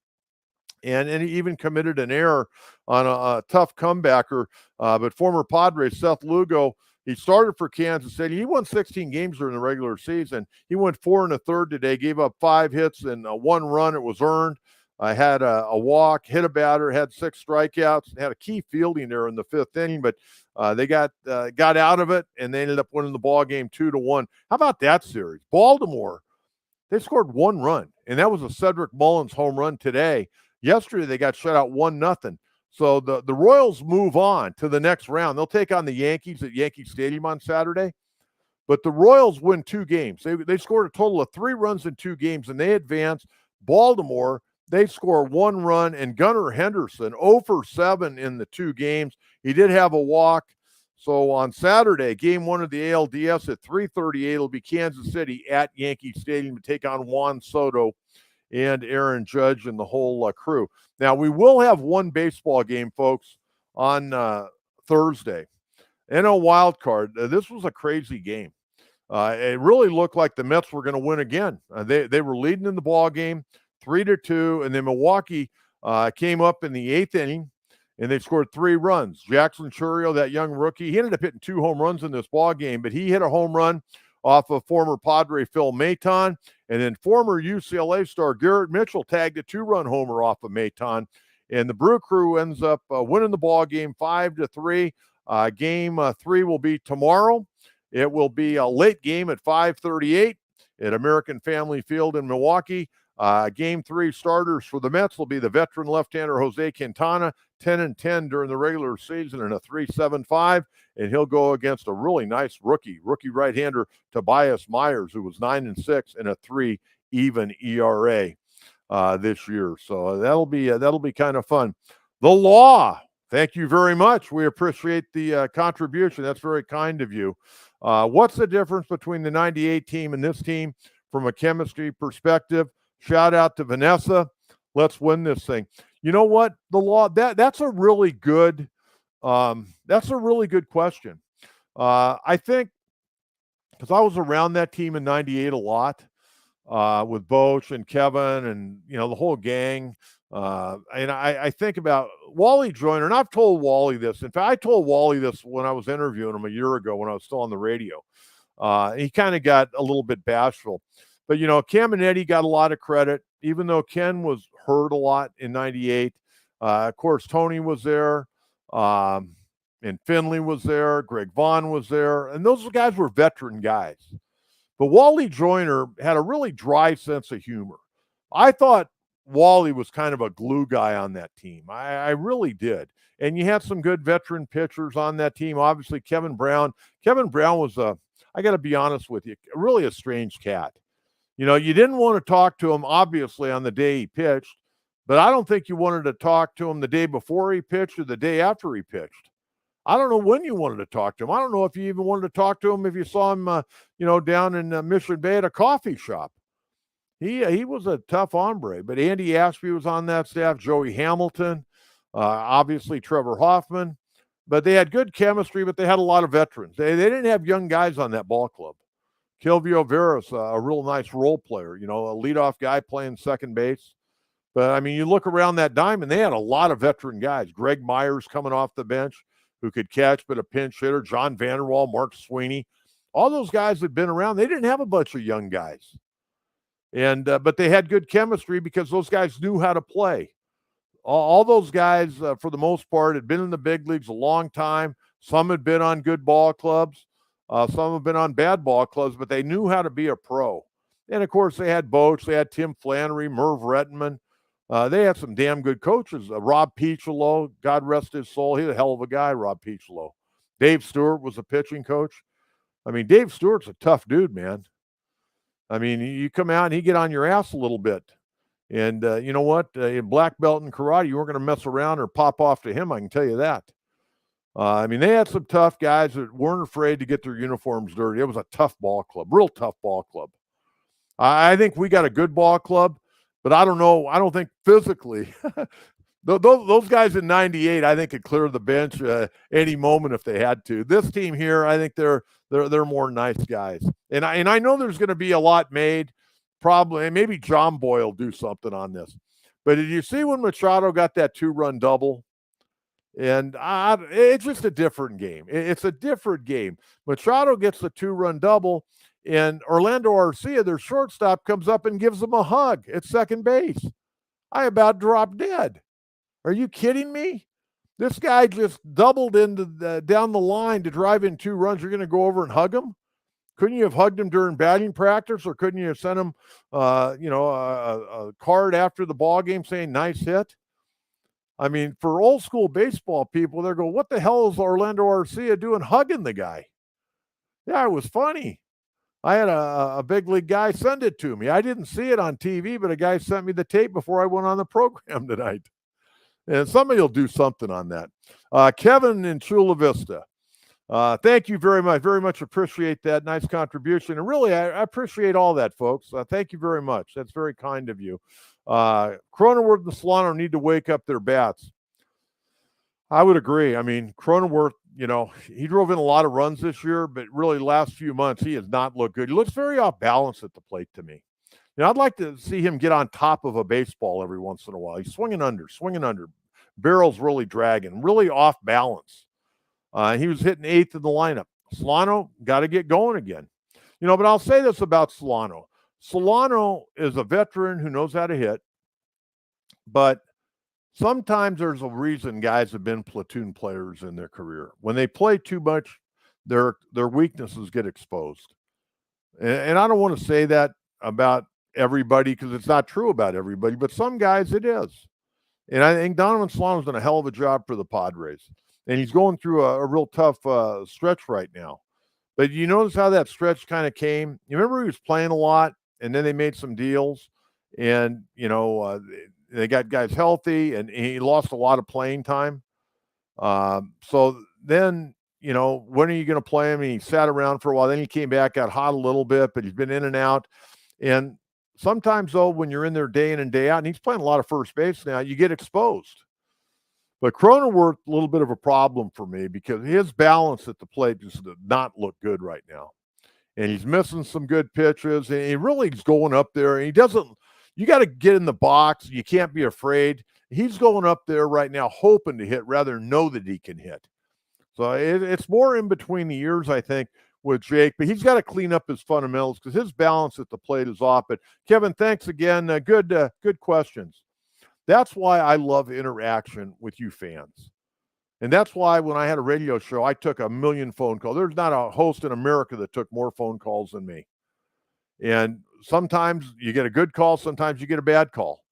And he even committed an error on a tough comebacker. But former Padre Seth Lugo, he started for Kansas City. He won 16 games during the regular season. He went 4 1/3 today, gave up 5 hits and 1 run. It was earned. Had a walk, hit a batter, had 6 strikeouts, had a key fielding there in the 5th inning. But they got out of it, and they ended up winning the ball game 2-1. How about that series? Baltimore, they scored 1 run, and that was a Cedric Mullins home run today. Yesterday, they got shut out 1-0. So the Royals move on to the next round. They'll take on the Yankees at Yankee Stadium on Saturday. But the Royals win 2 games. They scored a total of 3 runs in 2 games, and they advance. Baltimore, they score 1 run, and Gunnar Henderson, 0 for 7 in the 2 games. He did have a walk. So on Saturday, Game 1 of the ALDS at 3:38, it'll be Kansas City at Yankee Stadium to take on Juan Soto and Aaron Judge and the whole crew. Now, we will have one baseball game, folks, on Thursday. NL wild card. This was a crazy game. It really looked like the Mets were going to win again. They were leading in the ball game. 3-2. And then Milwaukee came up in the 8th inning, and they scored 3 runs. Jackson Churio, that young rookie, he ended up hitting 2 home runs in this ball game, but he hit a home run off of former Padre Phil Maton, and then former UCLA star Garrett Mitchell tagged a 2-run homer off of Maton, and the Brew Crew ends up winning the ball game 5-3. Game 3 will be tomorrow. It will be a late game at 5:38 at American Family Field in Milwaukee. Game 3 starters for the Mets will be the veteran left-hander Jose Quintana, 10-10 during the regular season and a 3.75, and he'll go against a really nice rookie right-hander Tobias Myers, who was 9-6 and a 3 even ERA this year. So that'll be kind of fun. The Law, thank you very much. We appreciate the contribution. That's very kind of you. What's the difference between the 98 team and this team from a chemistry perspective? Shout out to Vanessa. Let's win this thing. You know what? The Law, that's a really good question. I think because I was around that team in 98 a lot with Boch and Kevin and, the whole gang. And I think about Wally Joyner, and I've told Wally this. In fact, I told Wally this when I was interviewing him a year ago when I was still on the radio. He kind of got a little bit bashful. But, Cam and Eddie got a lot of credit, even though Ken was hurt a lot in 98. Of course, Tony was there, and Finley was there. Greg Vaughn was there. And those guys were veteran guys. But Wally Joyner had a really dry sense of humor. I thought Wally was kind of a glue guy on that team. I really did. And you had some good veteran pitchers on that team. Obviously, Kevin Brown. Kevin Brown was, I got to be honest with you, really a strange cat. You didn't want to talk to him, obviously, on the day he pitched, but I don't think you wanted to talk to him the day before he pitched or the day after he pitched. I don't know when you wanted to talk to him. I don't know if you even wanted to talk to him if you saw him, down in Mission Bay at a coffee shop. He was a tough hombre, but Andy Ashby was on that staff, Joey Hamilton, obviously Trevor Hoffman, but they had good chemistry, but they had a lot of veterans. They didn't have young guys on that ball club. Kelvio Veras, a real nice role player, a leadoff guy playing second base. But, you look around that diamond, they had a lot of veteran guys. Greg Myers coming off the bench who could catch, but a pinch hitter. John Vanderwall, Mark Sweeney. All those guys had been around. They didn't have a bunch of young guys. And but they had good chemistry because those guys knew how to play. All those guys, for the most part, had been in the big leagues a long time. Some had been on good ball clubs. Some have been on bad ball clubs, but they knew how to be a pro. And, of course, they had Boch. They had Tim Flannery, Merv Rettenman. They had some damn good coaches. Rob Peacholo, God rest his soul. He's a hell of a guy, Rob Peacholo. Dave Stewart was a pitching coach. Dave Stewart's a tough dude, man. You come out and he get on your ass a little bit. And you know what? In black belt and karate, you weren't going to mess around or pop off to him, I can tell you that. They had some tough guys that weren't afraid to get their uniforms dirty. It was a tough ball club, real tough ball club. I think we got a good ball club, but I don't know. I don't think physically. Those guys in 98, I think, could clear the bench any moment if they had to. This team here, I think they're more nice guys. And I know there's going to be a lot made, probably, and maybe John Boy will do something on this. But did you see when Machado got that 2-run double? And it's just a different game. It's a different game. Machado gets the 2-run double, and Orlando Arcia, their shortstop, comes up and gives him a hug at second base. I about dropped dead. Are you kidding me? This guy just doubled down the line to drive in 2 runs. You're going to go over and hug him? Couldn't you have hugged him during batting practice, or couldn't you have sent him, a card after the ball game saying nice hit? For old school baseball people, they're going, what the hell is Orlando Arcia doing hugging the guy? Yeah, it was funny. I had a big league guy send it to me. I didn't see it on TV, but a guy sent me the tape before I went on the program tonight. And somebody will do something on that. Kevin in Chula Vista. Thank you very much. Very much appreciate that. Nice contribution. And really, I appreciate all that, folks. Thank you very much. That's very kind of you. Cronenworth and Solano need to wake up their bats. I would agree. Cronenworth, he drove in a lot of runs this year, but really last few months, he has not looked good. He looks very off balance at the plate to me. I'd like to see him get on top of a baseball every once in a while. He's swinging under. Barrel's really dragging, really off balance. He was hitting 8th in the lineup. Solano got to get going again. But I'll say this about Solano. Solano is a veteran who knows how to hit, but sometimes there's a reason guys have been platoon players in their career. When they play too much, their weaknesses get exposed. And I don't want to say that about everybody because it's not true about everybody, but some guys it is. And I think Donovan Solano's done a hell of a job for the Padres. And he's going through a real tough stretch right now. But you notice how that stretch kind of came? You remember he was playing a lot, and then they made some deals, and, they got guys healthy, and he lost a lot of playing time. So then, when are you going to play him? And he sat around for a while. Then he came back, got hot a little bit, but he's been in and out. And sometimes, though, when you're in there day in and day out, and he's playing a lot of first base now, you get exposed. But Cronenworth, a little bit of a problem for me because his balance at the plate just does not look good right now. And he's missing some good pitches, and he really is going up there. And he doesn't – you got to get in the box. You can't be afraid. He's going up there right now hoping to hit rather than know that he can hit. So it's more in between the years, I think, with Jake. But he's got to clean up his fundamentals because his balance at the plate is off. But, Kevin, thanks again. Good questions. That's why I love interaction with you fans. And that's why when I had a radio show, I took 1 million phone calls. There's not a host in America that took more phone calls than me. And sometimes you get a good call, sometimes you get a bad call.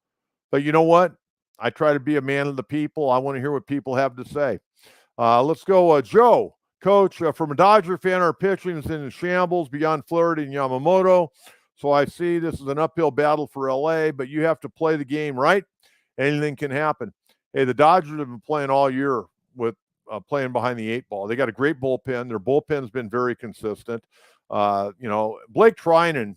But you know what? I try to be a man of the people. I want to hear what people have to say. Let's go, Joe. Coach, from a Dodger fan, our pitching is in shambles beyond Flaherty and Yamamoto. So I see this is an uphill battle for LA, but you have to play the game right. Anything can happen. Hey, the Dodgers have been playing all year with playing behind the 8 ball. They got a great bullpen. Their bullpen's been very consistent. Blake Trinan,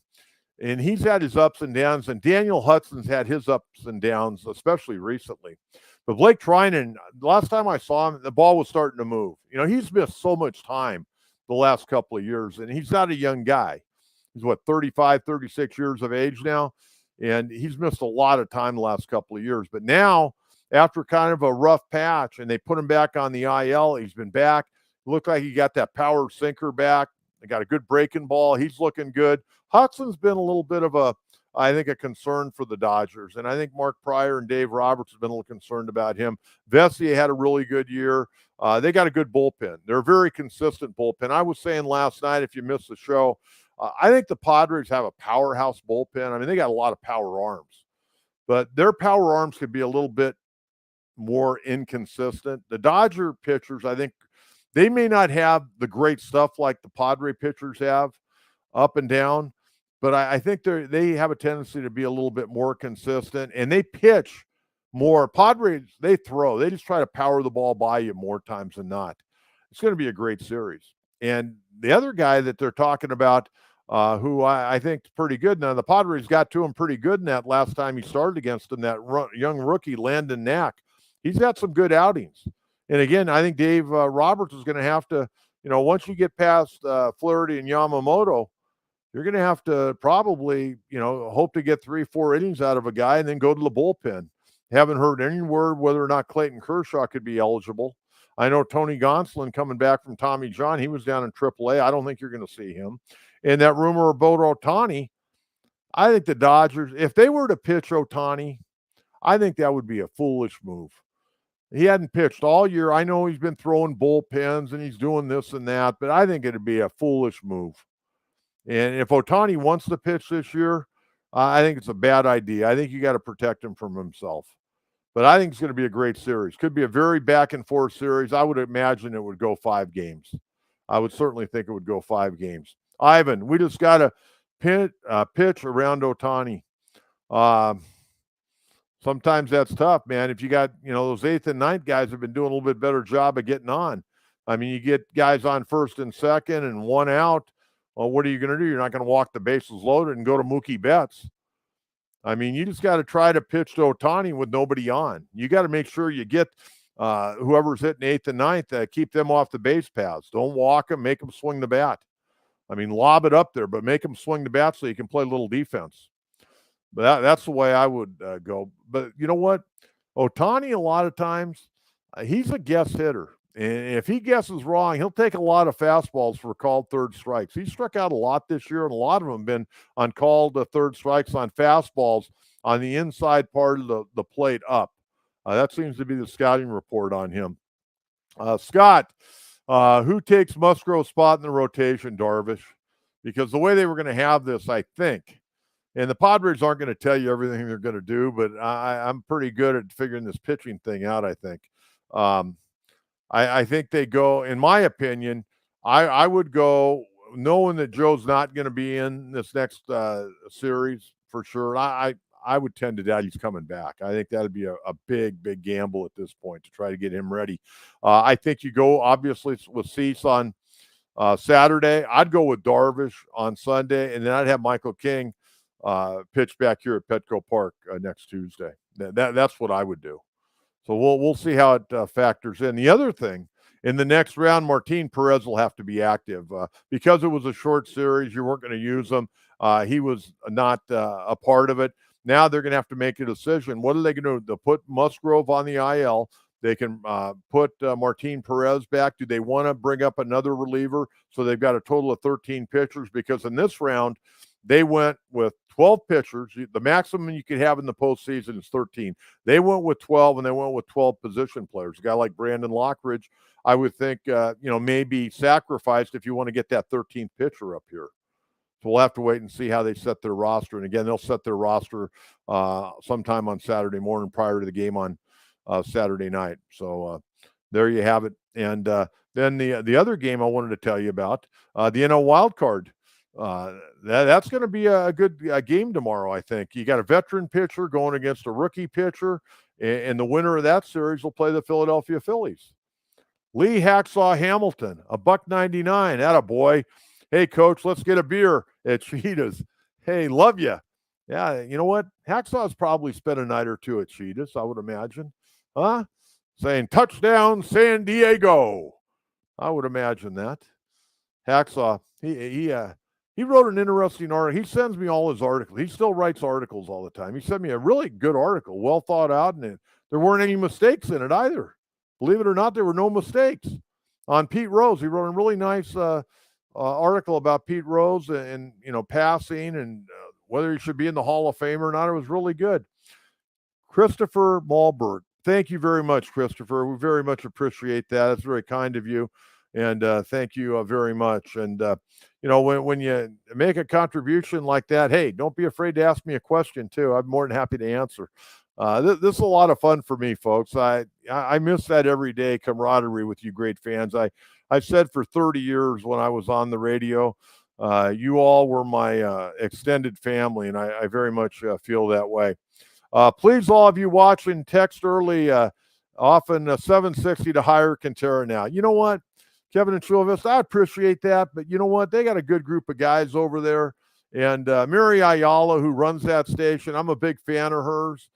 and he's had his ups and downs, and Daniel Hudson's had his ups and downs, especially recently. But Blake Trinan, the last time I saw him, the ball was starting to move. He's missed so much time the last couple of years, and he's not a young guy. He's, 35, 36 years of age now. And he's missed a lot of time the last couple of years. But now, after kind of a rough patch, and they put him back on the IL, he's been back. Looked like he got that power sinker back. They got a good breaking ball. He's looking good. Hudson's been a little bit of a concern for the Dodgers. And I think Mark Pryor and Dave Roberts have been a little concerned about him. Vessier had a really good year. They got a good bullpen. They're a very consistent bullpen. I was saying last night, if you missed the show, I think the Padres have a powerhouse bullpen. I mean, they got a lot of power arms, but their power arms could be a little bit more inconsistent. The Dodger pitchers, I think they may not have the great stuff like the Padre pitchers have up and down, but I think they have a tendency to be a little bit more consistent, and they pitch more. Padres, they throw. They just try to power the ball by you more times than not. It's going to be a great series. And the other guy that they're talking about, who I think is pretty good. Now, the Padres got to him pretty good in that last time he started against him, that young rookie, Landon Knack. He's had some good outings. And again, I think Dave Roberts is going to have to, once you get past Flaherty and Yamamoto, you're going to have to probably, hope to get 3-4 innings out of a guy and then go to the bullpen. Haven't heard any word whether or not Clayton Kershaw could be eligible. I know Tony Gonsolin coming back from Tommy John. He was down in AAA. I don't think you're going to see him. And that rumor about Ohtani, I think the Dodgers, if they were to pitch Ohtani, I think that would be a foolish move. He hadn't pitched all year. I know he's been throwing bullpens and he's doing this and that, but I think it'd be a foolish move. And if Ohtani wants to pitch this year, I think it's a bad idea. I think you got to protect him from himself. But I think it's going to be a great series. Could be a very back-and-forth series. I would imagine it would go 5 games. I would certainly think it would go 5 games. Ivan, we just got to pitch around Ohtani. Sometimes that's tough, man. If you got, those 8th and 9th guys have been doing a little bit better job of getting on. I mean, you get guys on 1st and 2nd and 1 out. Well, what are you going to do? You're not going to walk the bases loaded and go to Mookie Betts. I mean, you just got to try to pitch to Ohtani with nobody on. You got to make sure you get whoever's hitting 8th and 9th, keep them off the base paths. Don't walk them, make them swing the bat. I mean, lob it up there, but make them swing the bat so you can play a little defense. But that's the way I would go. But you know what? Ohtani, a lot of times, he's a guess hitter. And if he guesses wrong, he'll take a lot of fastballs for called third strikes. He struck out a lot this year, and a lot of them have been on called third strikes on fastballs on the inside part of the plate up. That seems to be the scouting report on him. Scott, who takes Musgrove's spot in the rotation, Darvish? Because the way they were going to have this, I think, and the Padres aren't going to tell you everything they're going to do, but I'm pretty good at figuring this pitching thing out, I think. I think they go, in my opinion, I would go knowing that Joe's not going to be in this next series for sure. I would tend to doubt he's coming back. I think that'd be a big, big gamble at this point to try to get him ready. I think you go, obviously, with Cease on Saturday. I'd go with Darvish on Sunday, and then I'd have Michael King pitch back here at Petco Park next Tuesday. That's what I would do. So we'll see how it factors in. The other thing, in the next round, Martin Perez will have to be active because it was a short series. You weren't going to use him. He was not a part of it. Now they're going to have to make a decision. What are they going to do? They'll put Musgrove on the IL. They can put Martin Perez back. Do they want to bring up another reliever? So they've got a total of 13 pitchers, because in this round, they went with 12 pitchers. The maximum you could have in the postseason is 13. They went with 12, and they went with 12 position players. A guy like Brandon Lockridge, I would think, may be sacrificed if you want to get that 13th pitcher up here. So we'll have to wait and see how they set their roster. And again, they'll set their roster sometime on Saturday morning prior to the game on Saturday night. So there you have it. And then the other game I wanted to tell you about, the NL wild card. That's going to be a good game tomorrow, I think. You got a veteran pitcher going against a rookie pitcher, and the winner of that series will play the Philadelphia Phillies. Lee Hacksaw Hamilton, $1.99. Attaboy. Hey, coach, let's get a beer at Cheetah's. Hey, love you. Yeah, you know what? Hacksaw's probably spent a night or two at Cheetah's, I would imagine. Huh? Saying, touchdown, San Diego. I would imagine that. Hacksaw, he wrote an interesting article. He sends me all his articles. He still writes articles all the time. He sent me a really good article, well thought out, and there weren't any mistakes in it either. Believe it or not, there were no mistakes. On Pete Rose, he wrote a really nice article about Pete Rose and passing and whether he should be in the Hall of Fame or not. It was really good. Christopher Malbert, thank you very much, Christopher. We very much appreciate that. It's very kind of you, and thank you very much. And when you make a contribution like that, hey, don't be afraid to ask me a question too. I'm more than happy to answer. This is a lot of fun for me, folks. I miss that everyday camaraderie with you great fans. I said for 30 years when I was on the radio, you all were my extended family, and I very much feel that way. Please, all of you watching, text early, often 760 to hire Kentera now. You know what, Kevin and Chula Vista, I appreciate that, but you know what? They got a good group of guys over there. And Mary Ayala, who runs that station, I'm a big fan of hers.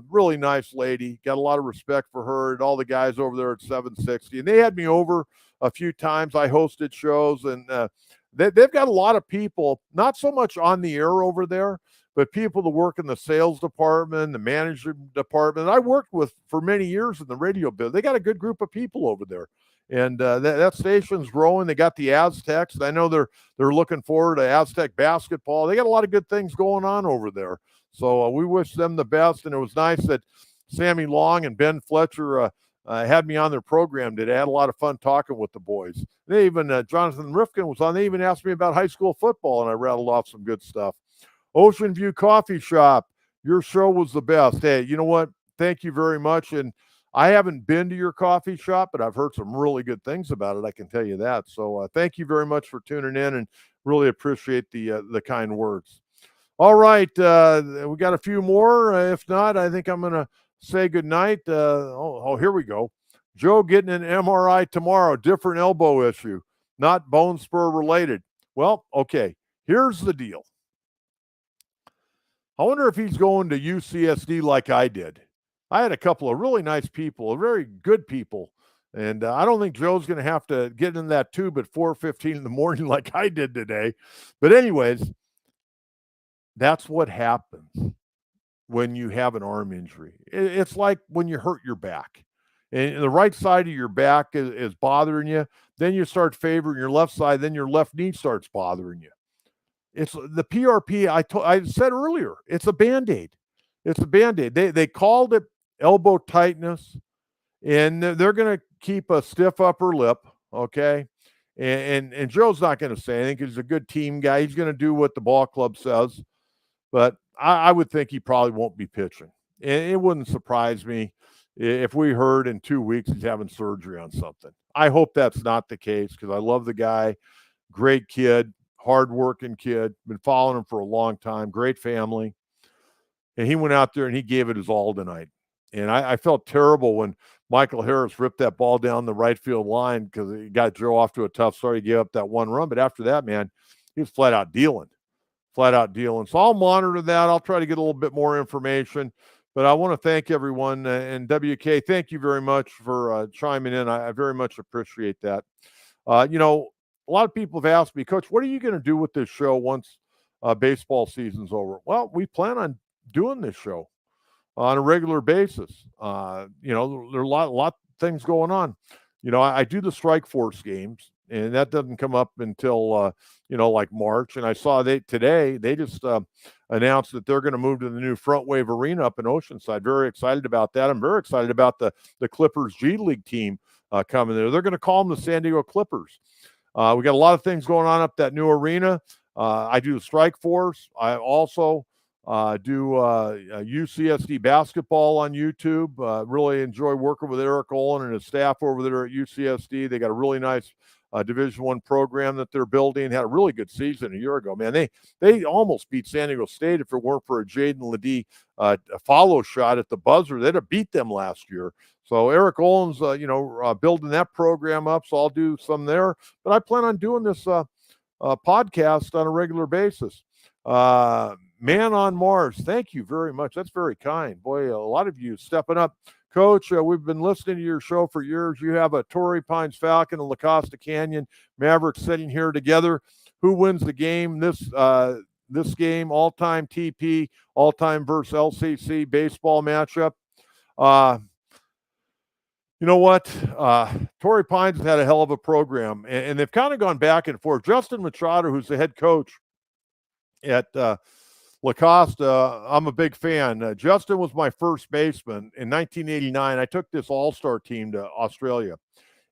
Really nice lady. Got a lot of respect for her and all the guys over there at 760. And they had me over a few times. I hosted shows, and they've got a lot of people, not so much on the air over there, but people that work in the sales department, the management department. I worked with for many years in the radio business. They got a good group of people over there. And that station's growing. They got the Aztecs. I know they're looking forward to Aztec basketball. They got a lot of good things going on over there. So we wish them the best. And it was nice that Sammy Long and Ben Fletcher had me on their program today. I had a lot of fun talking with the boys. They even, Jonathan Rifkin was on. They even asked me about high school football, and I rattled off some good stuff. Ocean View Coffee Shop, your show was the best. Hey, you know what? Thank you very much. And I haven't been to your coffee shop, but I've heard some really good things about it. I can tell you that. So thank you very much for tuning in, and really appreciate the kind words. All right. We got a few more. If not, I think I'm going to say goodnight. Here we go. Joe getting an MRI tomorrow. Different elbow issue, not bone spur related. Well, okay. Here's the deal. I wonder if he's going to UCSD like I did. I had a couple of really nice people, very good people, and I don't think Joe's going to have to get in that tube at 4:15 in the morning like I did today. But anyways, That's what happens when you have an arm injury. It's like when you hurt your back and the right side of your back is bothering you. Then you start favoring your left side. Then your left knee starts bothering you. It's the PRP. I said earlier, it's a Band-Aid. It's a Band-Aid. They called it elbow tightness, and they're going to keep a stiff upper lip, okay? And Joe's not going to say anything. He's a good team guy. He's going to do what the ball club says, but I would think he probably won't be pitching. And it wouldn't surprise me if we heard in 2 weeks he's having surgery on something. I hope that's not the case because I love the guy. Great kid, hardworking kid. Been following him for a long time. Great family. And he went out there and he gave it his all tonight. And I felt terrible when Michael Harris ripped that ball down the right field line because he got Joe off to a tough start. He gave up that one run. But after that, man, he was flat out dealing. So I'll monitor that. I'll try to get a little bit more information. But I want to thank everyone. And WK, thank you very much for chiming in. I very much appreciate that. A lot of people have asked me, Coach, what are you going to do with this show once baseball season's over? Well, we plan on doing this show on a regular basis. There are a lot of things going on. I do the Strike Force games, and that doesn't come up until like March. And I saw today they just announced that they're going to move to the new Front Wave Arena up in Oceanside. Very excited about that. I'm very excited about the Clippers G League team coming there. They're going to call them the San Diego Clippers. We got a lot of things going on up that new arena. I do the Strike Force. I also do UCSD basketball on YouTube. Really enjoy working with Eric Olin and his staff over there at UCSD. They got a really nice Division I program that they're building. Had a really good season a year ago. Man, they almost beat San Diego State if it weren't for a Jaden Ledee follow shot at the buzzer. They'd have beat them last year. So Eric Olin's, building that program up. So I'll do some there. But I plan on doing this podcast on a regular basis. Man on Mars, thank you very much. That's very kind. Boy, a lot of you stepping up. Coach, we've been listening to your show for years. You have a Torrey Pines Falcon and La Costa Canyon Mavericks sitting here together. Who wins the game? This game, all-time TP, all-time versus LCC baseball matchup. You know what? Torrey Pines has had a hell of a program, and they've kind of gone back and forth. Justin Machado, who's the head coach at La Costa, I'm a big fan. Justin was my first baseman in 1989. I took this all-star team to Australia.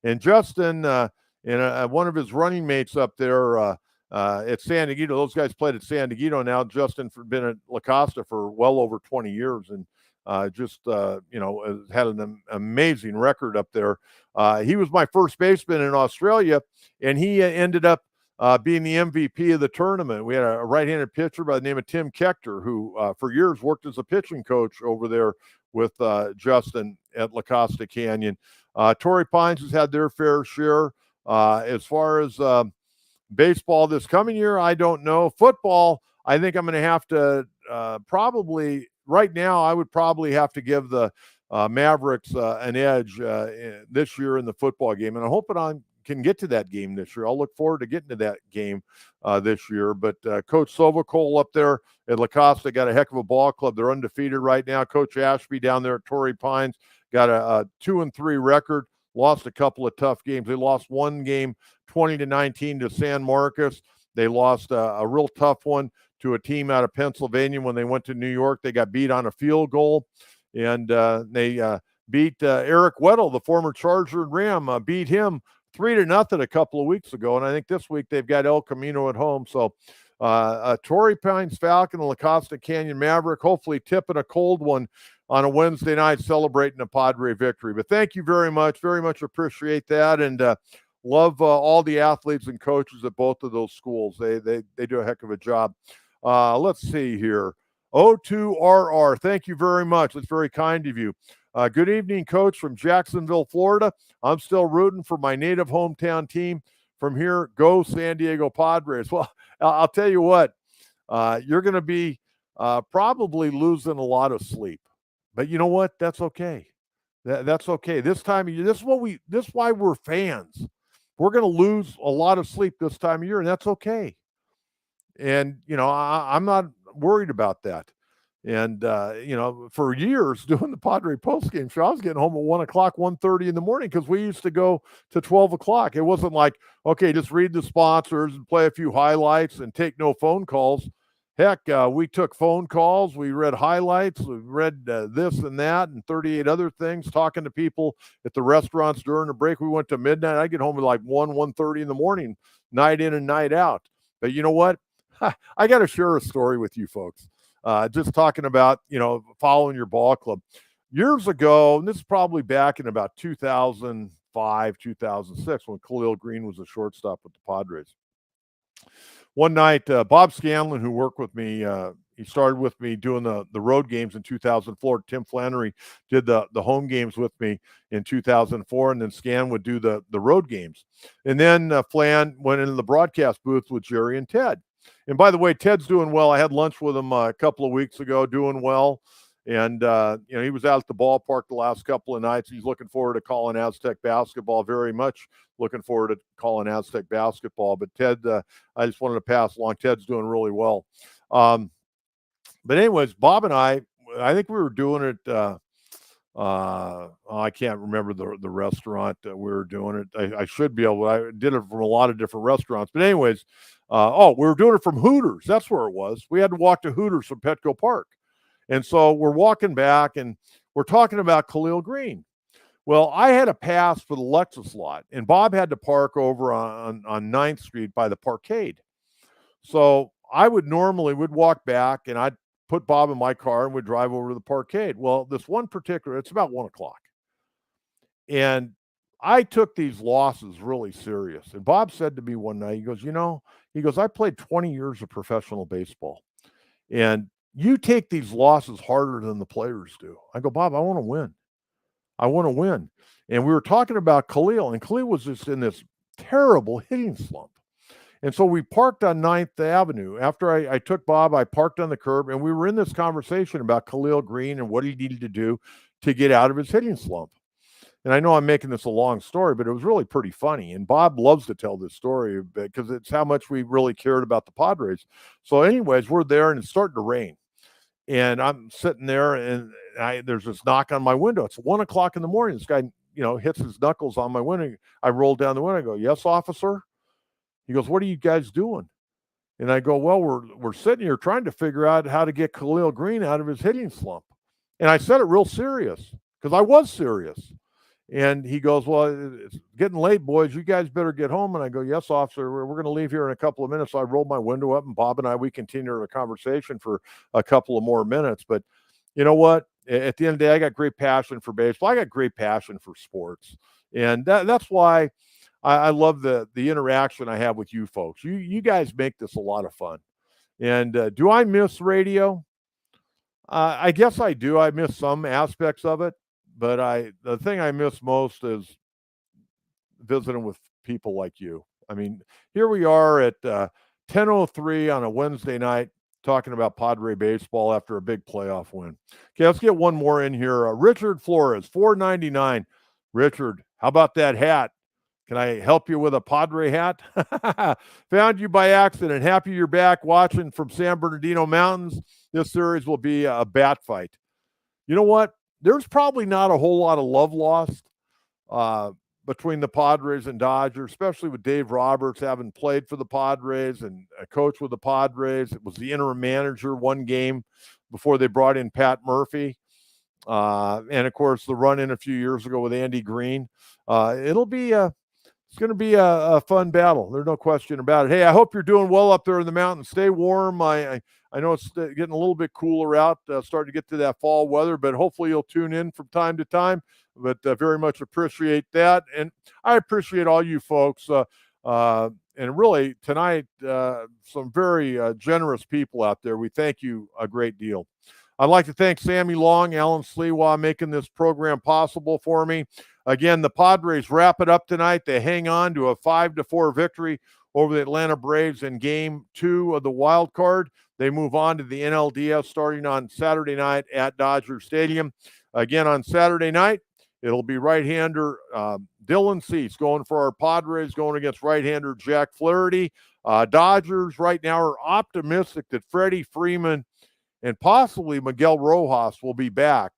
And Justin and one of his running mates up there at San Diego, those guys played at San Diego now. Justin has been at La Costa for well over 20 years and had an amazing record up there. He was my first baseman in Australia, and he ended up being the MVP of the tournament. We had a right-handed pitcher by the name of Tim Kechter, who for years worked as a pitching coach over there with Justin at La Costa Canyon. Torrey Pines has had their fair share. As far as baseball this coming year, I don't know. Football, I think I'm going to have to probably – right now, I would probably have to give the Mavericks an edge this year in the football game. And I'm hoping I can get to that game this year. I'll look forward to getting to that game this year. But Coach Sovacol up there at La Costa got a heck of a ball club. They're undefeated right now. Coach Ashby down there at Torrey Pines got a 2-3 record, lost a couple of tough games. They lost one game 20-19 to San Marcos. They lost a real tough one to a team out of Pennsylvania when they went to New York. They got beat on a field goal, and they beat Eric Weddle, the former Charger and Ram, beat him 3-0 a couple of weeks ago. And I think this week they've got El Camino at home. So Torrey Pines Falcon and La Costa Canyon Maverick, hopefully tipping a cold one on a Wednesday night, celebrating a Padre victory. But thank you very much appreciate that. And love all the athletes and coaches at both of those schools. They do a heck of a job. Let's see here. O2RR, thank you very much. That's very kind of you. Good evening, Coach, from Jacksonville, Florida. I'm still rooting for my native hometown team. From here, go San Diego Padres. Well, I'll tell you what, you're going to be probably losing a lot of sleep. But you know what? That's okay. That's okay. This time of year, this is why we're fans. We're going to lose a lot of sleep this time of year, and that's okay. And, I'm not worried about that. And, for years doing the Padre postgame show, I was getting home at 1 o'clock, 1:30 in the morning because we used to go to 12 o'clock. It wasn't like, okay, just read the sponsors and play a few highlights and take no phone calls. Heck, we took phone calls. We read highlights. We read this and that and 38 other things, talking to people at the restaurants during the break. We went to midnight. I get home at like 1:30 in the morning, night in and night out. But you know what? I got to share a story with you folks. Just talking about, following your ball club. Years ago, and this is probably back in about 2005, 2006, when Khalil Green was a shortstop with the Padres. One night, Bob Scanlon, who worked with me, he started with me doing the road games in 2004. Tim Flannery did the home games with me in 2004, and then Scan would do the road games. And then Flan went into the broadcast booth with Jerry and Ted. And by the way, Ted's doing well. I had lunch with him a couple of weeks ago, doing well. And, he was out at the ballpark the last couple of nights. He's looking forward to calling Aztec basketball, very much looking forward to calling Aztec basketball. But Ted, I just wanted to pass along. Ted's doing really well. But anyways, Bob and I think we were doing it. I can't remember the restaurant that we were doing it. I should be able. I did it from a lot of different restaurants. But anyways, we were doing it from Hooters. That's where it was. We had to walk to Hooters from Petco Park. And so we're walking back and we're talking about Khalil Green. Well, I had a pass for the Lexus lot, and Bob had to park over on 9th Street by the Parkade. So I would walk back, and I'd put Bob in my car, and we'd drive over to the Parkade. Well, this one particular, it's about 1 o'clock. And I took these losses really serious. And Bob said to me one night, he goes, I played 20 years of professional baseball. And you take these losses harder than the players do. I go, Bob, I want to win. I want to win. And we were talking about Khalil, and Khalil was just in this terrible hitting slump. And so we parked on 9th Avenue. After I took Bob, I parked on the curb, and we were in this conversation about Khalil Green and what he needed to do to get out of his hitting slump. And I know I'm making this a long story, but it was really pretty funny. And Bob loves to tell this story because it's how much we really cared about the Padres. So anyways, we're there, and it's starting to rain. And I'm sitting there, and there's this knock on my window. It's 1 o'clock in the morning. This guy, hits his knuckles on my window. I roll down the window. I go, yes, officer. He goes, what are you guys doing? And I go, well, we're sitting here trying to figure out how to get Khalil Green out of his hitting slump. And I said it real serious because I was serious. And he goes, well, it's getting late, boys. You guys better get home. And I go, yes, officer, we're going to leave here in a couple of minutes. So I rolled my window up, and Bob and we continued our conversation for a couple of more minutes. But you know what? At the end of the day, I got great passion for baseball. I got great passion for sports. And that's why I love the interaction I have with you folks. You guys make this a lot of fun. And do I miss radio? I guess I do. I miss some aspects of it. But the thing I miss most is visiting with people like you. I mean, here we are at 10:03 on a Wednesday night talking about Padre baseball after a big playoff win. Okay, let's get one more in here. Richard Flores, $4.99. Richard, how about that hat? Can I help you with a Padre hat? Found you by accident. Happy you're back watching from San Bernardino Mountains. This series will be a bat fight. You know what? There's probably not a whole lot of love lost between the Padres and Dodgers, especially with Dave Roberts having played for the Padres and a coach with the Padres. It was the interim manager one game before they brought in Pat Murphy. And, of course, the run-in a few years ago with Andy Green. It's going to be a fun battle. There's no question about it. Hey, I hope you're doing well up there in the mountains. Stay warm. I know it's getting a little bit cooler out, starting to get to that fall weather, but hopefully you'll tune in from time to time. But very much appreciate that. And I appreciate all you folks. And really, tonight, some very generous people out there. We thank you a great deal. I'd like to thank Sammy Long, Alan Sleewa, making this program possible for me. Again, the Padres wrap it up tonight. They hang on to a 5-4 victory over the Atlanta Braves in Game 2 of the wild card. They move on to the NLDS starting on Saturday night at Dodger Stadium. Again, on Saturday night, It'll be right-hander Dylan Cease going for our Padres, going against right-hander Jack Flaherty. Dodgers right now are optimistic that Freddie Freeman and possibly Miguel Rojas will be back.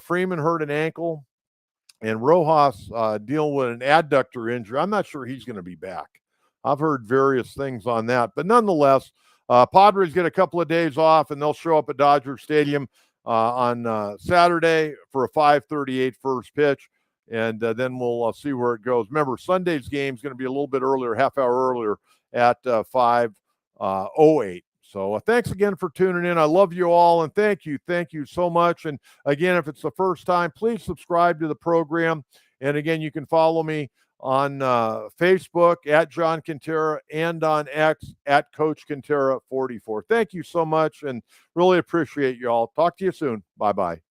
Freeman hurt an ankle, and Rojas dealing with an adductor injury. I'm not sure he's going to be back. I've heard various things on that. But nonetheless, Padres get a couple of days off, and they'll show up at Dodger Stadium on Saturday for a 5:38 first pitch. And then we'll see where it goes. Remember, Sunday's game is going to be a little bit earlier, half hour earlier at 5:08. So thanks again for tuning in. I love you all, and thank you so much. And again, if it's the first time, please subscribe to the program. And again, you can follow me on Facebook at John Kentera and on X at Coach Kentera 44. Thank you so much, and really appreciate you all. Talk to you soon. Bye-bye.